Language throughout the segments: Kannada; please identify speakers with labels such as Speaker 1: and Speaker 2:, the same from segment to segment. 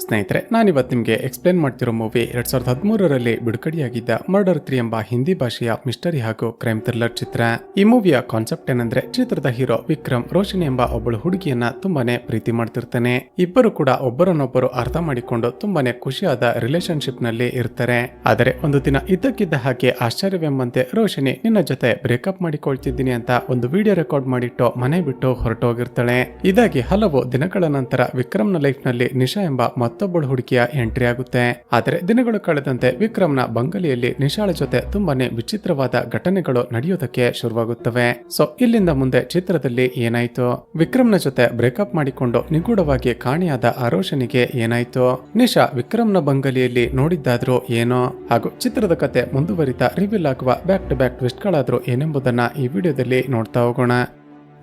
Speaker 1: ಸ್ನೇಹಿತರೆ, ನಾನಿವತ್ತು ನಿಮಗೆ ಎಕ್ಸ್ಪ್ಲೇನ್ ಮಾಡ್ತಿರೋ ಮೂವಿ 2013ರಲ್ಲಿ ಬಿಡುಗಡೆಯಾಗಿದ್ದ ಮರ್ಡರ್ 3 ಎಂಬ ಹಿಂದಿ ಭಾಷೆಯ ಮಿಸ್ಟರಿ ಹಾಗೂ ಕ್ರೈಮ್ ಥ್ರಿಲ್ಲರ್ ಚಿತ್ರ. ಈ ಮೂವಿಯ ಕಾನ್ಸೆಪ್ಟ್ ಏನಂದ್ರೆ, ಚಿತ್ರದ ಹೀರೋ ವಿಕ್ರಮ್ ರೋಶಿನಿ ಎಂಬ ಒಬ್ಬಳು ಹುಡುಗಿಯನ್ನ ತುಂಬಾನೇ ಪ್ರೀತಿ ಮಾಡ್ತಿರ್ತಾನೆ. ಇಬ್ಬರು ಕೂಡ ಒಬ್ಬರನ್ನೊಬ್ಬರು ಅರ್ಥ ಮಾಡಿಕೊಂಡು ತುಂಬಾನೇ ಖುಷಿಯಾದ ರಿಲೇಶನ್ಶಿಪ್ ನಲ್ಲಿ ಇರ್ತಾರೆ. ಆದರೆ ಒಂದು ದಿನ ಇದ್ದಕ್ಕಿದ್ದ ಹಾಗೆ ಆಶ್ಚರ್ಯವೆಂಬಂತೆ ರೋಶಿನಿ ನಿನ್ನ ಜೊತೆ ಬ್ರೇಕಪ್ ಮಾಡಿಕೊಳ್ತಿದ್ದೀನಿ ಅಂತ ಒಂದು ವಿಡಿಯೋ ರೆಕಾರ್ಡ್ ಮಾಡಿಟ್ಟು ಮನೆ ಬಿಟ್ಟು ಹೊರಟೋಗಿರ್ತಾಳೆ. ಇದಾಗಿ ಹಲವು ದಿನಗಳ ನಂತರ ವಿಕ್ರಮ್ನ ಲೈಫ್ ನಲ್ಲಿ ನಿಶಾ ಎಂಬ ಮತ್ತೊಬ್ಬಳು ಹುಡುಗಿಯ ಎಂಟ್ರಿ ಆಗುತ್ತೆ. ಆದರೆ ದಿನಗಳು ಕಳೆದಂತೆ ವಿಕ್ರಮ್ನ ಬಂಗಲೆಯಲ್ಲಿ ನಿಶಾಳ ಜೊತೆ ತುಂಬಾನೇ ವಿಚಿತ್ರವಾದ ಘಟನೆಗಳು ನಡೆಯೋದಕ್ಕೆ ಶುರುವಾಗುತ್ತವೆ. ಸೊ ಇಲ್ಲಿಂದ ಮುಂದೆ ಚಿತ್ರದಲ್ಲಿ ಏನಾಯ್ತು, ವಿಕ್ರಮ್ನ ಜೊತೆ ಬ್ರೇಕಪ್ ಮಾಡಿಕೊಂಡು ನಿಗೂಢವಾಗಿ ಕಾಣೆಯಾದ ಆ ರೋಶನಿಗೆ ಏನಾಯ್ತು, ನಿಶಾ ವಿಕ್ರಮ್ನ ಬಂಗಲೆಯಲ್ಲಿ ನೋಡಿದ್ದಾದ್ರೂ ಏನೋ, ಹಾಗೂ ಚಿತ್ರದ ಕತೆ ಮುಂದುವರಿತಾ ರಿವೀಲ್ ಆಗುವ ಬ್ಯಾಕ್ ಟು ಬ್ಯಾಕ್ ಟ್ವಿಸ್ಟ್ ಗಳಾದ್ರೂ ಏನೆಂಬುದನ್ನ ಈ ವಿಡಿಯೋದಲ್ಲಿ ನೋಡ್ತಾ ಹೋಗೋಣ.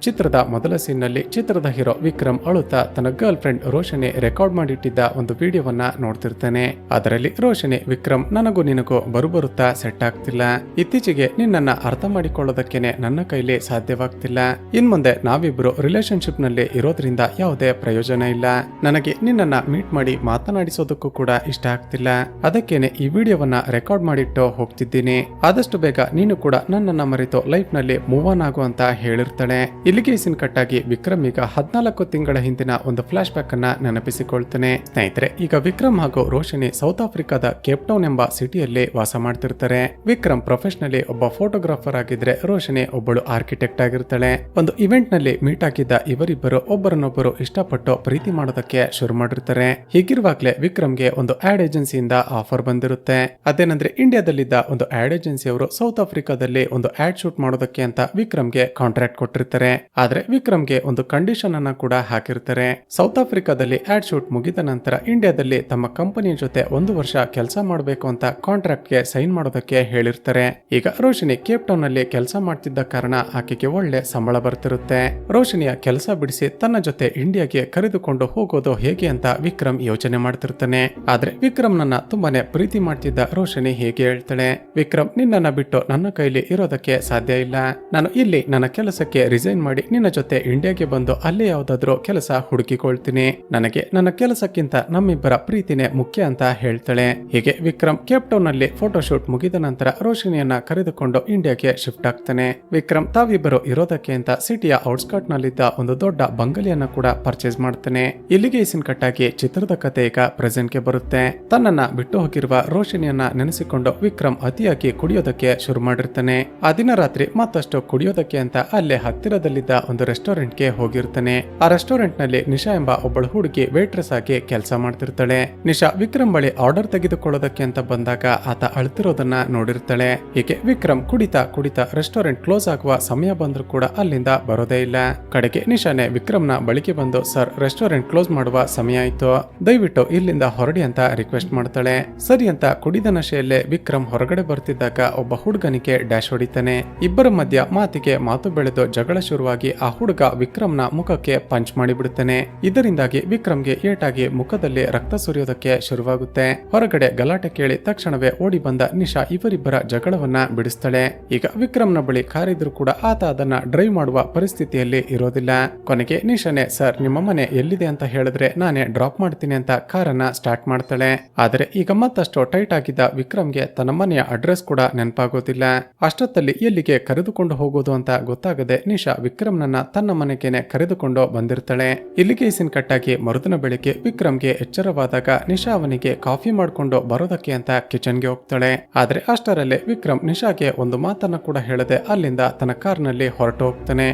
Speaker 1: ಚಿತ್ರದ ಮೊದಲ ಸೀನ್ ನಲ್ಲಿ ಚಿತ್ರದ ಹೀರೋ ವಿಕ್ರಮ್ ಅಳುತ್ತಾ ತನ್ನ ಗರ್ಲ್ ಫ್ರೆಂಡ್ ರೋಶನಿ ರೆಕಾರ್ಡ್ ಮಾಡಿಟ್ಟಿದ್ದ ಒಂದು ವಿಡಿಯೋವನ್ನ ನೋಡ್ತಿರ್ತಾನೆ. ಅದರಲ್ಲಿ ರೋಶನಿ, ವಿಕ್ರಮ್ ನನಗೂ ನಿನಗೂ ಬರುತ್ತಾ ಸೆಟ್ ಆಗ್ತಿಲ್ಲ, ಇತ್ತೀಚೆಗೆ ನಿನ್ನನ್ನ ಅರ್ಥ ಮಾಡಿಕೊಳ್ಳೋದಕ್ಕೇನೆ ನನ್ನ ಕೈಲಿ ಸಾಧ್ಯವಾಗ್ತಿಲ್ಲ, ಇನ್ ಮುಂದೆ ನಾವಿಬ್ರು ರಿಲೇಶನ್ಶಿಪ್ ನಲ್ಲಿ ಇರೋದ್ರಿಂದ ಯಾವುದೇ ಪ್ರಯೋಜನ ಇಲ್ಲ, ನನಗೆ ನಿನ್ನನ್ನ ಮೀಟ್ ಮಾಡಿ ಮಾತನಾಡಿಸೋದಕ್ಕೂ ಕೂಡ ಇಷ್ಟ ಆಗ್ತಿಲ್ಲ, ಅದಕ್ಕೇನೆ ಈ ವಿಡಿಯೋವನ್ನ ರೆಕಾರ್ಡ್ ಮಾಡಿಟ್ಟು ಹೋಗ್ತಿದ್ದೀನಿ, ಆದಷ್ಟು ಬೇಗ ನೀನು ಕೂಡ ನನ್ನನ್ನ ಮರೆತು ಲೈಫ್ ನಲ್ಲಿ ಮೂವ್ ಆನ್ ಆಗು ಅಂತ ಹೇಳಿರ್ತಾಳೆ. ಇಲ್ಲಿಗೆ ಸೀನ್ ಕಟ್ ಆಗಿ ವಿಕ್ರಮ್ ಈಗ 14 ತಿಂಗಳ ಹಿಂದಿನ ಒಂದು ಫ್ಲಾಶ್ ಬ್ಯಾಕ್ ಅನ್ನ ನೆನಪಿಸಿಕೊಳ್ತಾನೆ. ಸ್ನೇಹಿತರೆ, ಈಗ ವಿಕ್ರಮ್ ಹಾಗೂ ರೋಶನಿ ಸೌತ್ ಆಫ್ರಿಕಾದ ಕೇಪ್ ಟೌನ್ ಎಂಬ ಸಿಟಿಯಲ್ಲಿ ವಾಸ ಮಾಡ್ತಿರ್ತಾರೆ. ವಿಕ್ರಮ್ ಪ್ರೊಫೆಷನಲಿ ಒಬ್ಬ ಫೋಟೋಗ್ರಾಫರ್ ಆಗಿದ್ರೆ ರೋಶನಿ ಒಬ್ಬಳು ಆರ್ಕಿಟೆಕ್ಟ್ ಆಗಿರ್ತಾಳೆ. ಒಂದು ಇವೆಂಟ್ ನಲ್ಲಿ ಮೀಟ್ ಆಗಿದ್ದ ಇವರಿಬ್ಬರು ಒಬ್ಬರನ್ನೊಬ್ಬರು ಇಷ್ಟಪಟ್ಟು ಪ್ರೀತಿ ಮಾಡೋದಕ್ಕೆ ಶುರು ಮಾಡಿರ್ತಾರೆ. ಹೀಗಿರುವಾಗ್ಲೇ ವಿಕ್ರಮ್ಗೆ ಒಂದು ಆಡ್ ಏಜೆನ್ಸಿಯಿಂದ ಆಫರ್ ಬಂದಿರುತ್ತೆ. ಅದೇನಂದ್ರೆ, ಇಂಡಿಯಾದಲ್ಲಿದ್ದ ಒಂದು ಆಡ್ ಏಜೆನ್ಸಿಯವರು ಸೌತ್ ಆಫ್ರಿಕಾದಲ್ಲಿ ಒಂದು ಆಡ್ ಶೂಟ್ ಮಾಡೋದಕ್ಕೆ ಅಂತ ವಿಕ್ರಮ್ಗೆ ಕಾಂಟ್ರಾಕ್ಟ್ ಕೊಟ್ಟಿರ್ತಾರೆ. ಆದ್ರೆ ವಿಕ್ರಮ್ಗೆ ಒಂದು ಕಂಡೀಷನ್ ಅನ್ನ ಕೂಡ ಹಾಕಿರ್ತಾರೆ. ಸೌತ್ ಆಫ್ರಿಕಾದಲ್ಲಿ ಆಡ್ ಶೂಟ್ ಮುಗಿದ ನಂತರ ಇಂಡಿಯಾದಲ್ಲಿ ತಮ್ಮ ಕಂಪನಿಯ ಜೊತೆ 1 ವರ್ಷ ಕೆಲಸ ಮಾಡಬೇಕು ಅಂತ ಕಾಂಟ್ರಾಕ್ಟ್ ಗೆ ಸೈನ್ ಮಾಡೋದಕ್ಕೆ ಹೇಳಿರ್ತಾರೆ. ಈಗ ರೋಶಿನಿ ಕೇಪ್ ಟೌನ್ ನಲ್ಲಿ ಕೆಲಸ ಮಾಡ್ತಿದ್ದ ಕಾರಣ ಆಕೆಗೆ ಒಳ್ಳೆ ಸಂಬಳ ಬರ್ತಿರುತ್ತೆ. ರೋಶಿನಿಯ ಕೆಲಸ ಬಿಡಿಸಿ ತನ್ನ ಜೊತೆ ಇಂಡಿಯಾಗೆ ಕರೆದುಕೊಂಡು ಹೋಗೋದು ಹೇಗೆ ಅಂತ ವಿಕ್ರಮ್ ಯೋಚನೆ ಮಾಡ್ತಿರ್ತಾನೆ. ಆದ್ರೆ ವಿಕ್ರಮ್ ನನ್ನ ತುಂಬಾನೇ ಪ್ರೀತಿ ಮಾಡ್ತಿದ್ದ ರೋಶಿನಿ ಹೇಗೆ ಹೇಳ್ತಾಳೆ, ವಿಕ್ರಮ್ ನಿನ್ನನ್ನ ಬಿಟ್ಟು ನನ್ನ ಕೈಲಿ ಇರೋದಕ್ಕೆ ಸಾಧ್ಯ ಇಲ್ಲ, ನಾನು ಇಲ್ಲಿ ನನ್ನ ಕೆಲಸಕ್ಕೆ ರಿಸೈನ್ ಮಾಡಿ ನಿನ್ನ ಜೊತೆ ಇಂಡಿಯಾಗೆ ಬಂದು ಅಲ್ಲಿ ಯಾವ್ದಾದ್ರು ಕೆಲಸ ಹುಡುಕಿಕೊಳ್ತೀನಿ, ನನಗೆ ನನ್ನ ಕೆಲಸಕ್ಕಿಂತ ನಮ್ಮಿಬ್ಬರ ಪ್ರೀತಿನೇ ಮುಖ್ಯ ಅಂತ ಹೇಳ್ತಾಳೆ. ಹೀಗೆ ವಿಕ್ರಮ್ ಕೇಪ್ ಟೌನ್ ನಲ್ಲಿ ಫೋಟೋಶೂಟ್ ಮುಗಿದ ನಂತರ ರೋಶಿನಿಯನ್ನ ಕರೆದುಕೊಂಡು ಇಂಡಿಯಾಗೆ ಶಿಫ್ಟ್ ಆಗ್ತಾನೆ. ವಿಕ್ರಮ್ ತಾವಿಬ್ಬರು ಇರೋದಕ್ಕೆ ಅಂತ ಸಿಟಿಯ ಔಟ್ಸ್ಕರ್ಟ್ ನಲ್ಲಿದ್ದ ಒಂದು ದೊಡ್ಡ ಬಂಗಲೆಯನ್ನ ಕೂಡ ಪರ್ಚೇಸ್ ಮಾಡ್ತಾನೆ. ಇಲ್ಲಿಗೆ ಸೀನ್ ಕಟ್ ಆಗಿ ಚಿತ್ರದ ಕತೆ ಈಗ ಪ್ರೆಸೆಂಟ್ ಗೆ ಬರುತ್ತೆ. ತನ್ನನ್ನ ಬಿಟ್ಟು ಹೋಗಿರುವ ರೋಶಿನಿಯನ್ನ ನೆನೆಸಿಕೊಂಡು ವಿಕ್ರಮ್ ಅತಿಯಾಗಿ ಕುಡಿಯೋದಕ್ಕೆ ಶುರು ಮಾಡಿರ್ತಾನೆ. ಆ ದಿನ ರಾತ್ರಿ ಮತ್ತಷ್ಟು ಕುಡಿಯೋದಕ್ಕೆ ಅಂತ ಅಲ್ಲೇ ಹತ್ತಿರದಲ್ಲಿದ್ದ ಒಂದು ರೆಸ್ಟೋರೆಂಟ್ ಗೆ ಹೋಗಿರ್ತಾನೆ. ಆ ರೆಸ್ಟೋರೆಂಟ್ ನಲ್ಲಿ ನಿಶಾ ಎಂಬ ಒಬ್ಬಳು ಹುಡುಗಿ ವೇಟ್ರೆಸ್ ಆಗಿ ಕೆಲಸ ಮಾಡ್ತಿರ್ತಾಳೆ. ನಿಶಾ ವಿಕ್ರಮ್ ಬಳಿ ಆರ್ಡರ್ ತೆಗೆದುಕೊಳ್ಳೋದಕ್ಕೆ ಅಂತ ಬಂದಾಗ ಆತ ಅಳ್ತಿರೋದನ್ನ ನೋಡಿರ್ತಾಳೆ. ಹೀಗೆ ವಿಕ್ರಮ್ ಕುಡಿತಾ ರೆಸ್ಟೋರೆಂಟ್ ಕ್ಲೋಸ್ ಆಗುವ ಸಮಯ ಬಂದ್ರೂ ಕೂಡ ಅಲ್ಲಿಂದ ಬರೋದೇ ಇಲ್ಲ. ಕಡೆಗೆ ನಿಶಾನೆ ವಿಕ್ರಮ್ನ ಬಳಿಗೆ ಬಂದು, ಸರ್ ರೆಸ್ಟೋರೆಂಟ್ ಕ್ಲೋಸ್ ಮಾಡುವ ಸಮಯ ಆಯ್ತು, ದಯವಿಟ್ಟು ಇಲ್ಲಿಂದ ಹೊರಡಿ ಅಂತ ರಿಕ್ವೆಸ್ಟ್ ಮಾಡ್ತಾಳೆ. ಸರಿ ಅಂತ ಕುಡಿದ ನಶೆಯಲ್ಲೇ ವಿಕ್ರಮ್ ಹೊರಗಡೆ ಬರ್ತಿದ್ದಾಗ ಒಬ್ಬ ಹುಡುಗನಿಗೆ ಡ್ಯಾಶ್ ಹೊಡಿತಾನೆ. ಇಬ್ಬರ ಮಧ್ಯ ಮಾತಿಗೆ ಮಾತು ಬೆಳೆದು ಜಗಳ ಶುರುವಾಗಿ ಆ ಹುಡುಗ ವಿಕ್ರಮ್ನ ಮುಖಕ್ಕೆ ಪಂಚ್ ಮಾಡಿಬಿಡುತ್ತಾನೆ. ಇದರಿಂದಾಗಿ ವಿಕ್ರಮ್ಗೆ ಏಟಾಗಿ ಮುಖದಲ್ಲಿ ರಕ್ತ ಸುರಿಯೋದಕ್ಕೆ ಶುರುವಾಗುತ್ತೆ. ಹೊರಗಡೆ ಗಲಾಟೆ ಕೇಳಿ ತಕ್ಷಣವೇ ಓಡಿ ಬಂದ ನಿಶಾ ಇವರಿಬ್ಬರ ಜಗಳವನ್ನ ಬಿಡಿಸ್ತಾಳೆ. ಈಗ ವಿಕ್ರಮ್ನ ಬಳಿ ಕಾರಿದ್ರು ಕೂಡ ಆತ ಅದನ್ನ ಡ್ರೈವ್ ಮಾಡುವ ಪರಿಸ್ಥಿತಿಯಲ್ಲಿ ಇರೋದಿಲ್ಲ. ಕೊನೆಗೆ ನಿಶಾನೆ, ಸರ್ ನಿಮ್ಮ ಮನೆ ಎಲ್ಲಿದೆ ಅಂತ ಹೇಳಿದ್ರೆ ನಾನೇ ಡ್ರಾಪ್ ಮಾಡ್ತೀನಿ ಅಂತ ಕಾರನ್ನ ಸ್ಟಾರ್ಟ್ ಮಾಡ್ತಾಳೆ. ಆದ್ರೆ ಈಗ ಮತ್ತಷ್ಟು ಟೈಟ್ ಆಗಿದ್ದ ವಿಕ್ರಮ್ಗೆ ತನ್ನ ಮನೆಯ ಅಡ್ರೆಸ್ ಕೂಡ ನೆನಪಾಗೋದಿಲ್ಲ. ಅಷ್ಟೊತ್ತಲ್ಲಿ ಎಲ್ಲಿಗೆ ಕರೆದುಕೊಂಡು ಹೋಗೋದು ಅಂತ ಗೊತ್ತಾಗದೆ ನಿಶಾ ವಿಕ್ರಮ್ನನ್ನ ತನ್ನ ಮನೆಗೇನೆ ಕರೆದುಕೊಂಡು ಬಂದಿರ್ತಾಳೆ. ಇಲ್ಲಿಗೆ ಸೀನ್ ಕಟ್ಟಾಗಿ ಮರುದಿನ ಬೆಳಿಗ್ಗೆ ವಿಕ್ರಮ್ಗೆ ಎಚ್ಚರವಾದಾಗ ನಿಶಾ ಅವನಿಗೆ ಕಾಫಿ ಮಾಡ್ಕೊಂಡು ಬರೋದಕ್ಕೆ ಅಂತ ಕಿಚನ್ಗೆ ಹೋಗ್ತಾಳೆ. ಆದ್ರೆ ಅಷ್ಟರಲ್ಲೇ ವಿಕ್ರಮ್ ನಿಶಾಗೆ ಒಂದು ಮಾತನ್ನ ಕೂಡ ಹೇಳದೆ ಅಲ್ಲಿಂದ ತನ್ನ ಕಾರ್ನಲ್ಲಿ ಹೊರಟು ಹೋಗ್ತಾನೆ.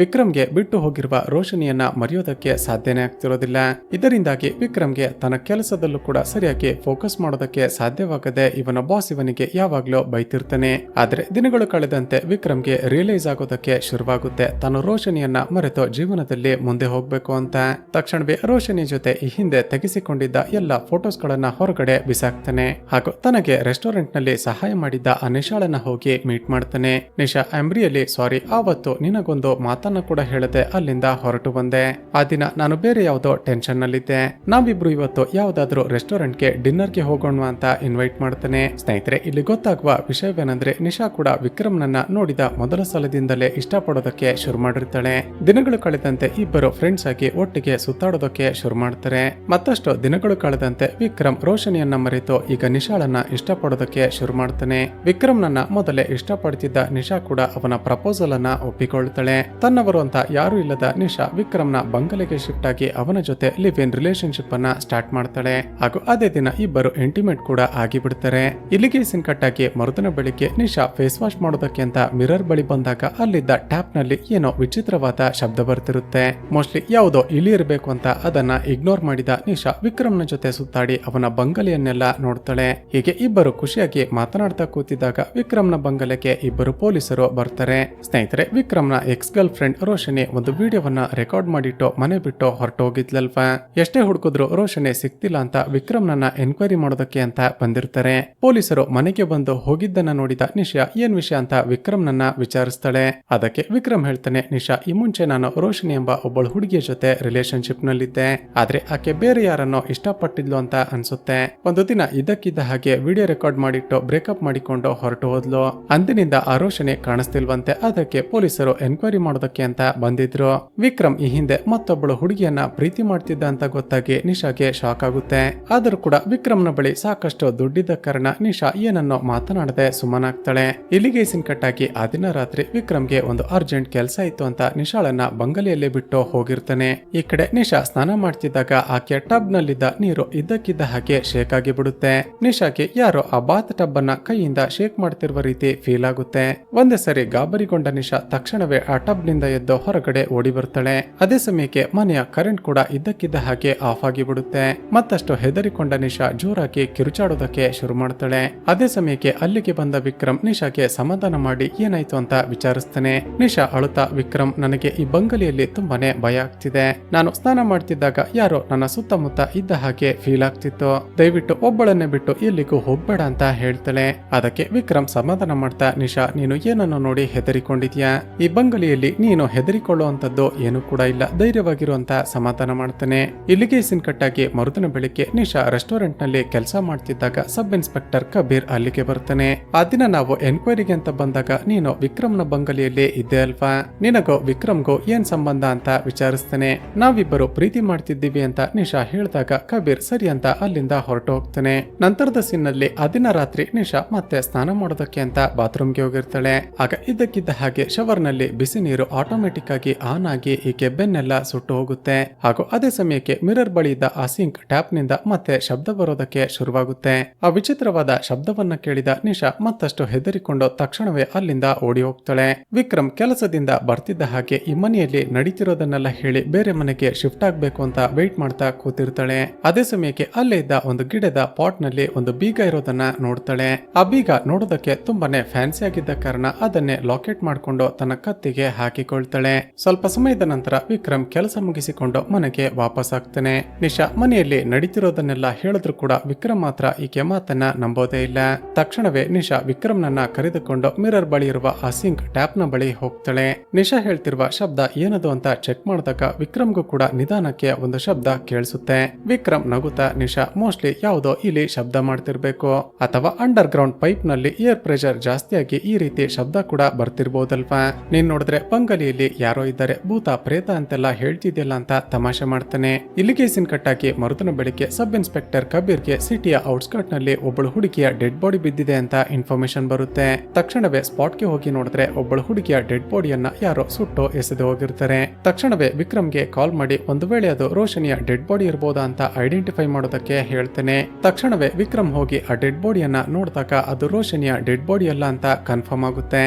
Speaker 1: ವಿಕ್ರಮ್ಗೆ ಬಿಟ್ಟು ಹೋಗಿರುವ ರೋಶನಿಯನ್ನ ಮರೆಯೋದಕ್ಕೆ ಸಾಧ್ಯನೇ ಆಗ್ತಿರೋದಿಲ್ಲ. ಇದರಿಂದಾಗಿ ವಿಕ್ರಮ್ಗೆ ತನ್ನ ಕೆಲಸದಲ್ಲೂ ಕೂಡ ಸರಿಯಾಗಿ ಫೋಕಸ್ ಮಾಡೋದಕ್ಕೆ ಸಾಧ್ಯವಾಗದೆ ಇವನ ಬಾಸ್ ಇವನಿಗೆ ಯಾವಾಗ್ಲೂ ಬೈತಿರ್ತಾನೆ. ಆದ್ರೆ ದಿನಗಳು ಕಳೆದಂತೆ ವಿಕ್ರಮ್ಗೆ ರಿಯಲೈಸ್ ಆಗೋದಕ್ಕೆ ಶುರುವಾಗುತ್ತೆ ತಾನು ರೋಶನಿಯನ್ನ ಮರೆತು ಜೀವನದಲ್ಲಿ ಮುಂದೆ ಹೋಗ್ಬೇಕು ಅಂತ. ತಕ್ಷಣವೇ ರೋಶನಿ ಜೊತೆ ಈ ಹಿಂದೆ ತೆಗೆಸಿಕೊಂಡಿದ್ದ ಎಲ್ಲ ಫೋಟೋಸ್ ಗಳನ್ನ ಹೊರಗಡೆ ಬಿಸಾಕ್ತಾನೆ. ಹಾಗೂ ತನಗೆ ರೆಸ್ಟೋರೆಂಟ್ ನಲ್ಲಿ ಸಹಾಯ ಮಾಡಿದ್ದ ಆ ನಿಶಾಳನ್ನ ಹೋಗಿ ಮೀಟ್ ಮಾಡ್ತಾನೆ. Nisha, I am really sorry, ಆವತ್ತು ನಿನಗೊಂದು ಮಾತಾ ಮಾತನ್ನ ಕೂಡ ಹೇಳದೆ ಅಲ್ಲಿಂದ ಹೊರಟು ಬಂದೆ. ಆ ದಿನ ನಾನು ಬೇರೆ ಯಾವುದೋ ಟೆನ್ಷನ್ ನಲ್ಲಿದ್ದೆ. ನಾವಿಬ್ರು ಇವತ್ತು ಯಾವ್ದಾದ್ರು ರೆಸ್ಟೋರೆಂಟ್ಗೆ ಡಿನ್ನರ್ಗೆ ಹೋಗೋಣ ಅಂತ ಇನ್ವೈಟ್ ಮಾಡ್ತಾನೆ. ಸ್ನೇಹಿತರೆ, ಇಲ್ಲಿ ಗೊತ್ತಾಗುವ ವಿಷಯವೇನೆಂದ್ರೆ ನಿಶಾ ಕೂಡ ವಿಕ್ರಮ್ನನ್ನ ನೋಡಿದ ಮೊದಲ ಸಲದಿಂದಲೇ ಇಷ್ಟಪಡೋದಕ್ಕೆ ಶುರು ಮಾಡಿರ್ತಾಳೆ. ದಿನಗಳು ಕಳೆದಂತೆ ಇಬ್ಬರು ಫ್ರೆಂಡ್ಸ್ ಆಗಿ ಒಟ್ಟಿಗೆ ಸುತ್ತಾಡೋದಕ್ಕೆ ಶುರು ಮಾಡ್ತಾರೆ. ಮತ್ತಷ್ಟು ದಿನಗಳು ಕಳೆದಂತೆ ವಿಕ್ರಮ್ ರೋಶನಿಯನ್ನ ಮರೆತು ಈಗ ನಿಶಾಳನ್ನ ಇಷ್ಟಪಡೋದಕ್ಕೆ ಶುರು ಮಾಡ್ತಾನೆ. ವಿಕ್ರಮ್ನನ್ನ ಮೊದಲೇ ಇಷ್ಟಪಡ್ತಿದ್ದ ನಿಶಾ ಕೂಡ ಅವನ ಪ್ರಪೋಸಲ್ ಅನ್ನ ಒಪ್ಪಿಕೊಳ್ತಾಳೆ. ತನ್ನವರು ಅಂತ ಯಾರು ಇಲ್ಲದ ನಿಶಾ ವಿಕ್ರಮ್ನ ಬಂಗಲೆಗೆ ಶಿಫ್ಟ್ ಆಗಿ ಅವನ ಜೊತೆ ಲಿವ್ ಇನ್ ರಿಲೇಶನ್ಶಿಪ್ ಅನ್ನ ಸ್ಟಾರ್ಟ್ ಮಾಡ್ತಾಳೆ. ಹಾಗೂ ಅದೇ ದಿನ ಇಬ್ಬರು ಇಂಟಿಮೇಟ್ ಕೂಡ ಆಗಿಬಿಡ್ತಾರೆ. ಇಲ್ಲಿಗೆ ಸೀನ್ ಕಟ್ ಆಗಿ ಮರುದಿನ ಬೆಳಿಗ್ಗೆ ನಿಶಾ ಫೇಸ್ ವಾಶ್ ಮಾಡೋದಕ್ಕೆ ಅಂತ ಮಿರರ್ ಬಳಿ ಬಂದಾಗ ಅಲ್ಲಿದ್ದ ಟ್ಯಾಪ್ ನಲ್ಲಿ ಏನೋ ವಿಚಿತ್ರವಾದ ಶಬ್ದ ಬರ್ತಿರುತ್ತೆ. ಮೋಸ್ಟ್ಲಿ ಯಾವುದೋ ಇಲಿ ಇರಬೇಕು ಅಂತ ಅದನ್ನ ಇಗ್ನೋರ್ ಮಾಡಿದ ನಿಶಾ ವಿಕ್ರಮ್ನ ಜೊತೆ ಸುತ್ತಾಡಿ ಅವನ ಬಂಗಲೆಯನ್ನೆಲ್ಲ ನೋಡ್ತಾಳೆ. ಹೀಗೆ ಇಬ್ಬರು ಖುಷಿಯಾಗಿ ಮಾತನಾಡ್ತಾ ಕೂತಿದ್ದಾಗ ವಿಕ್ರಮ್ನ ಬಂಗಲೆಗೆ ಇಬ್ಬರು ಪೊಲೀಸರು ಬರ್ತಾರೆ. ಸ್ನೇಹಿತರೆ, ವಿಕ್ರಮ್ನ ಎಕ್ಸ್ ಗರ್ಲ್ ಫ್ರೆಂಡ್ ರೋಶನಿ ಒಂದು ವಿಡಿಯೋವನ್ನ ರೆಕಾರ್ಡ್ ಮಾಡಿಟ್ಟು ಮನೆ ಬಿಟ್ಟು ಹೊರಟು ಹೋಗಿದ್ಲಲ್ವಾ. ಎಷ್ಟೇ ಹುಡುಕಿದ್ರು ರೋಶನಿ ಸಿಕ್ತಿಲ್ಲ ಅಂತ ವಿಕ್ರಮ್ನನ್ನ ಎನ್ಕ್ವೈರಿ ಮಾಡೋದಕ್ಕೆ ಅಂತ ಬಂದಿರ್ತಾರೆ. ಪೊಲೀಸರು ಮನೆಗೆ ಬಂದು ಹೋಗಿದ್ದನ್ನ ನೋಡಿದ ನಿಶಾ ಏನ್ ವಿಷಯ ಅಂತ ವಿಕ್ರಮ್ನನ್ನ ವಿಚಾರಿಸ್ತಾಳೆ. ಅದಕ್ಕೆ ವಿಕ್ರಮ್ ಹೇಳ್ತಾನೆ, ನಿಶಾ, ಈ ಮುಂಚೆ ನಾನು ರೋಶನಿ ಎಂಬ ಒಬ್ಬಳು ಹುಡುಗಿಯ ಜೊತೆ ರಿಲೇಶನ್ಶಿಪ್ ನಲ್ಲಿದ್ದೆ. ಆದ್ರೆ ಆಕೆ ಬೇರೆ ಯಾರನ್ನೋ ಇಷ್ಟಪಟ್ಟಿದ್ಲು ಅಂತ ಅನ್ಸುತ್ತೆ. ಒಂದು ದಿನ ಇದ್ದಕ್ಕಿದ್ದ ಹಾಗೆ ವಿಡಿಯೋ ರೆಕಾರ್ಡ್ ಮಾಡಿಟ್ಟು ಬ್ರೇಕಪ್ ಮಾಡಿಕೊಂಡು ಹೊರಟು ಹೋದ್ಲು. ಅಂದಿನಿಂದ ಆ ರೋಶನಿ ಕಾಣಿಸ್ತಿಲ್ವಂತೆ. ಅದಕ್ಕೆ ಪೊಲೀಸರು ಎನ್ಕ್ವೈರಿ ಮಾಡೋದಕ್ಕೆ ಅಂತ ಬಂದಿದ್ರು. ವಿಕ್ರಮ್ ಈ ಹಿಂದೆ ಮತ್ತೊಬ್ಬಳು ಹುಡುಗಿಯನ್ನ ಪ್ರೀತಿ ಮಾಡ್ತಿದ್ದ ಅಂತ ಗೊತ್ತಾಗಿ ನಿಶಾಗೆ ಶಾಕ್ ಆಗುತ್ತೆ. ಆದರೂ ಕೂಡ ವಿಕ್ರಮ್ನ ಬಳಿ ಸಾಕಷ್ಟು ದುಡ್ಡಿದ್ದ ಕಾರಣ ನಿಶಾ ಏನನ್ನೋ ಮಾತನಾಡದೆ ಸುಮ್ಮನಾಗ್ತಾಳೆ. ಇಲ್ಲಿಗೆ ಸೀನ್ ಕಟ್ ಆಗಿ ಆ ದಿನ ರಾತ್ರಿ ವಿಕ್ರಮ್ಗೆ ಒಂದು ಅರ್ಜೆಂಟ್ ಕೆಲಸ ಇತ್ತು ಅಂತ ನಿಶಾಳನ್ನ ಬಂಗಲೆಯಲ್ಲೇ ಬಿಟ್ಟು ಹೋಗಿರ್ತಾನೆ. ಈ ಕಡೆ ನಿಶಾ ಸ್ನಾನ ಮಾಡ್ತಿದ್ದಾಗ ಆಕೆ ಟಬ್ ನಲ್ಲಿದ್ದ ನೀರು ಇದ್ದಕ್ಕಿದ್ದ ಹಾಗೆ ಶೇಕ್ ಆಗಿ ಬಿಡುತ್ತೆ. ನಿಶಾಗೆ ಯಾರೋ ಆ ಬಾತ್ ಟಬ್ ಅನ್ನ ಕೈಯಿಂದ ಶೇಕ್ ಮಾಡ್ತಿರುವ ರೀತಿ ಫೀಲ್ ಆಗುತ್ತೆ. ಒಂದೇ ಸರಿ ಗಾಬರಿಗೊಂಡ ನಿಶಾ ತಕ್ಷಣವೇ ಆ ಟಬ್ ನಿಂದ ಎದ್ದು ಹೊರಗಡೆ ಓಡಿ ಬರ್ತಾಳೆ. ಅದೇ ಸಮಯಕ್ಕೆ ಮನೆಯ ಕರೆಂಟ್ ಕೂಡ ಇದ್ದಕ್ಕಿದ್ದ ಹಾಗೆ ಆಫ್ ಆಗಿ ಬಿಡುತ್ತೆ. ಮತ್ತಷ್ಟು ಹೆದರಿಕೊಂಡ ನಿಶಾ ಜೋರಾಗಿ ಕಿರುಚಾಡೋದಕ್ಕೆ ಶುರು ಮಾಡ್ತಾಳೆ. ಅದೇ ಸಮಯಕ್ಕೆ ಅಲ್ಲಿಗೆ ಬಂದ ವಿಕ್ರಮ್ ನಿಶಾಗೆ ಸಮಾಧಾನ ಮಾಡಿ ಏನಾಯ್ತು ಅಂತ ವಿಚಾರಿಸ್ತಾನೆ. ನಿಶಾ ಅಳುತ್ತಾ, ವಿಕ್ರಮ್, ನನಗೆ ಈ ಬಂಗಲೆಯಲ್ಲಿ ತುಂಬಾನೇ ಭಯ ಆಗ್ತಿದೆ. ನಾನು ಸ್ನಾನ ಮಾಡ್ತಿದ್ದಾಗ ಯಾರೋ ನನ್ನ ಸುತ್ತಮುತ್ತ ಇದ್ದ ಹಾಗೆ ಫೀಲ್ ಆಗ್ತಿತ್ತು. ದಯವಿಟ್ಟು ಒಬ್ಬಳನ್ನೇ ಬಿಟ್ಟು ಎಲ್ಲಿಗೂ ಹೋಗ್ಬೇಡ ಅಂತ ಹೇಳ್ತಾಳೆ. ಅದಕ್ಕೆ ವಿಕ್ರಮ್ ಸಮಾಧಾನ ಮಾಡ್ತಾ, ನಿಶಾ, ನೀನು ಏನನ್ನು ನೋಡಿ ಹೆದರಿಕೊಂಡಿದ್ಯಾ? ಈ ಬಂಗಲೆಯಲ್ಲಿ ನೀನು ಹೆದರಿಕೊಳ್ಳುವಂತದ್ದು ಏನು ಕೂಡ ಇಲ್ಲ, ಧೈರ್ಯವಾಗಿರುವಂತ ಸಮಾಧಾನ ಮಾಡ್ತಾನೆ. ಇಲ್ಲಿಗೆ ಸೀನ್ ಕಟ್ ಆಗಿ ಮರುದಿನ ಬೆಳಿಗ್ಗೆ ನಿಶಾ ರೆಸ್ಟೋರೆಂಟ್ ನಲ್ಲಿ ಕೆಲಸ ಮಾಡ್ತಿದ್ದಾಗ ಸಬ್ ಇನ್ಸ್ಪೆಕ್ಟರ್ ಕಬೀರ್ ಅಲ್ಲಿಗೆ ಬರ್ತಾನೆ. ಆ ದಿನ ನಾವು ಎನ್ಕ್ವೈರಿಗೆ ಅಂತ ಬಂದಾಗ ನೀನು ವಿಕ್ರಮ್ನ ಬಂಗಲೆಯಲ್ಲಿ ಇದ್ದೆ ಅಲ್ವಾ? ನಿನಗೋ ವಿಕ್ರಮ್ಗೋ ಏನ್ ಸಂಬಂಧ ಅಂತ ವಿಚಾರಿಸ್ತಾನೆ. ನಾವಿಬ್ಬರು ಪ್ರೀತಿ ಮಾಡ್ತಿದ್ದೀವಿ ಅಂತ ನಿಶಾ ಹೇಳಿದಾಗ ಕಬೀರ್ ಸರಿ ಅಂತ ಅಲ್ಲಿಂದ ಹೊರಟು ಹೋಗ್ತಾನೆ. ನಂತರದ ಸೀನ್ ನಲ್ಲಿ ಆ ದಿನ ರಾತ್ರಿ ನಿಶಾ ಮತ್ತೆ ಸ್ನಾನ ಮಾಡೋದಕ್ಕೆ ಅಂತ ಬಾತ್ರೂಮ್ಗೆ ಹೋಗಿರ್ತಾಳೆ. ಆಗ ಇದ್ದಕ್ಕಿದ್ದ ಹಾಗೆ ಶವರ್ ನಲ್ಲಿ ಬಿಸಿ ನೀರು ಆಟೋಮೆಟಿಕ್ ಆಗಿ ಆನ್ ಆಗಿ ಈಕೆ ಬೆನ್ನೆಲ್ಲ ಸುಟ್ಟು ಹೋಗುತ್ತೆ. ಹಾಗೂ ಅದೇ ಸಮಯಕ್ಕೆ ಮಿರರ್ ಬಳಿ ಇದ್ದ ಆ ಸಿಂಕ್ ಟ್ಯಾಪ್ ನಿಂದ ಮತ್ತೆ ಶಬ್ದ ಬರೋದಕ್ಕೆ ಶುರುವಾಗುತ್ತೆ. ಆ ವಿಚಿತ್ರವಾದ ಶಬ್ದವನ್ನ ಕೇಳಿದ ನಿಶಾ ಮತ್ತಷ್ಟು ಹೆದರಿಕೊಂಡು ತಕ್ಷಣವೇ ಅಲ್ಲಿಂದ ಓಡಿ ಹೋಗ್ತಾಳೆ. ವಿಕ್ರಮ್ ಕೆಲಸದಿಂದ ಬರ್ತಿದ್ದ ಹಾಗೆ ಈ ಮನೆಯಲ್ಲಿ ನಡೀತಿರೋದನ್ನೆಲ್ಲ ಹೇಳಿ ಬೇರೆ ಮನೆಗೆ ಶಿಫ್ಟ್ ಆಗ್ಬೇಕು ಅಂತ ವೇಟ್ ಮಾಡ್ತಾ ಕೂತಿರ್ತಾಳೆ. ಅದೇ ಸಮಯಕ್ಕೆ ಅಲ್ಲೇ ಇದ್ದ ಒಂದು ಗಿಡದ ಪಾಟ್ ನಲ್ಲಿ ಒಂದು ಬೀಗ ಇರೋದನ್ನ ನೋಡ್ತಾಳೆ. ಆ ಬೀಗ ನೋಡೋದಕ್ಕೆ ತುಂಬಾನೇ ಫ್ಯಾನ್ಸಿ ಆಗಿದ್ದ ಕಾರಣ ಅದನ್ನೇ ಲಾಕೆಟ್ ಮಾಡ್ಕೊಂಡು ತನ್ನ ಕತ್ತಿಗೆ ಹಾಕಿಕೊಳ್ತಾಳೆ. ಸ್ವಲ್ಪ ಸಮಯದ ನಂತರ ವಿಕ್ರಮ್ ಕೆಲಸ ಮುಗಿಸಿಕೊಂಡು ಮನೆಗೆ ವಾಪಸ್ ಆಗ್ತಾನೆ. ನಿಶಾ ಮನೆಯಲ್ಲಿ ನಡೀತಿರೋದನ್ನೆಲ್ಲ ಹೇಳಿದ್ರು ಕೂಡ ವಿಕ್ರಮ್ ಮಾತ್ರ ಈಕೆ ಮಾತನ್ನ ನಂಬೋದೇ ಇಲ್ಲ. ತಕ್ಷಣವೇ ನಿಶಾ ವಿಕ್ರಮ್ನನ್ನ ಕರೆದುಕೊಂಡು ಮಿರರ್ ಬಳಿ ಇರುವ ಆ ಸಿಂಕ್ ಟ್ಯಾಪ್ ನ ಬಳಿ ಹೋಗ್ತಾಳೆ. ನಿಶಾ ಹೇಳ್ತಿರುವ ಶಬ್ದ ಏನದು ಅಂತ ಚೆಕ್ ಮಾಡಿದಾಗ ವಿಕ್ರಮ್ಗೂ ಕೂಡ ನಿಧಾನಕ್ಕೆ ಒಂದು ಶಬ್ದ ಕೇಳಿಸುತ್ತೆ. ವಿಕ್ರಮ್ ನಗುತ್ತಾ, ನಿಶಾ, ಮೋಸ್ಟ್ಲಿ ಯಾವುದೋ ಇಲ್ಲಿ ಶಬ್ದ ಮಾಡ್ತಿರ್ಬೇಕು ಅಥವಾ ಅಂಡರ್ ಗ್ರೌಂಡ್ ಪೈಪ್ ನಲ್ಲಿ ಏರ್ ಪ್ರೆಷರ್ ಜಾಸ್ತಿಯಾಗಿ ಈ ರೀತಿ ಶಬ್ದ ಕೂಡ ಬರ್ತಿರ್ಬೋದಲ್ವಾ? ನೀನ್ ನೋಡಿದ್ರೆ ಬಂಗಲಿಯಲ್ಲಿ ಯಾರೋ ಇದ್ದಾರೆ, ಭೂತ ಪ್ರೇತ ಅಂತೆಲ್ಲ ಹೇಳ್ತಿದ್ಯಲ್ಲ ಅಂತ ತಮಾಷೆ ಮಾಡ್ತಾನೆ. ಇಲ್ಲಿಗೆ ಸೀನ್ ಕಟ್ ಆಗಿ ಮರುದಿನ ಬೆಳಿಗ್ಗೆ ಸಬ್ ಇನ್ಸ್ಪೆಕ್ಟರ್ ಕಬೀರ್ಗೆ ಸಿಟಿಯ ಔಟ್ಸ್ಕರ್ಟ್ ನಲ್ಲಿ ಒಬ್ಬಳು ಹುಡುಗಿಯ ಡೆಡ್ ಬಾಡಿ ಬಿದ್ದಿದೆ ಅಂತ ಇನ್ಫಾರ್ಮೇಶನ್ ಬರುತ್ತೆ. ತಕ್ಷಣವೇ ಸ್ಪಾಟ್ಗೆ ಹೋಗಿ ನೋಡಿದ್ರೆ ಒಬ್ಬಳು ಹುಡುಗಿಯ ಡೆಡ್ ಬಾಡಿಯನ್ನ ಯಾರೋ ಸುಟ್ಟು ಎಸೆದು ಹೋಗಿರ್ತಾರೆ. ತಕ್ಷಣವೇ ವಿಕ್ರಮ್ಗೆ ಕಾಲ್ ಮಾಡಿ ಒಂದು ವೇಳೆ ಅದು ರೋಶನಿಯ ಡೆಡ್ ಬಾಡಿ ಇರಬಹುದಾ ಅಂತ ಐಡೆಂಟಿಫೈ ಮಾಡೋದಕ್ಕೆ ಹೇಳ್ತೇನೆ. ತಕ್ಷಣವೇ ವಿಕ್ರಮ್ ಹೋಗಿ ಆ ಡೆಡ್ ಬಾಡಿಯನ್ನ ನೋಡಿದಾಗ ಅದು ರೋಶನಿಯ ಡೆಡ್ ಬಾಡಿ ಅಲ್ಲ ಅಂತ ಕನ್ಫರ್ಮ್ ಆಗುತ್ತೆ.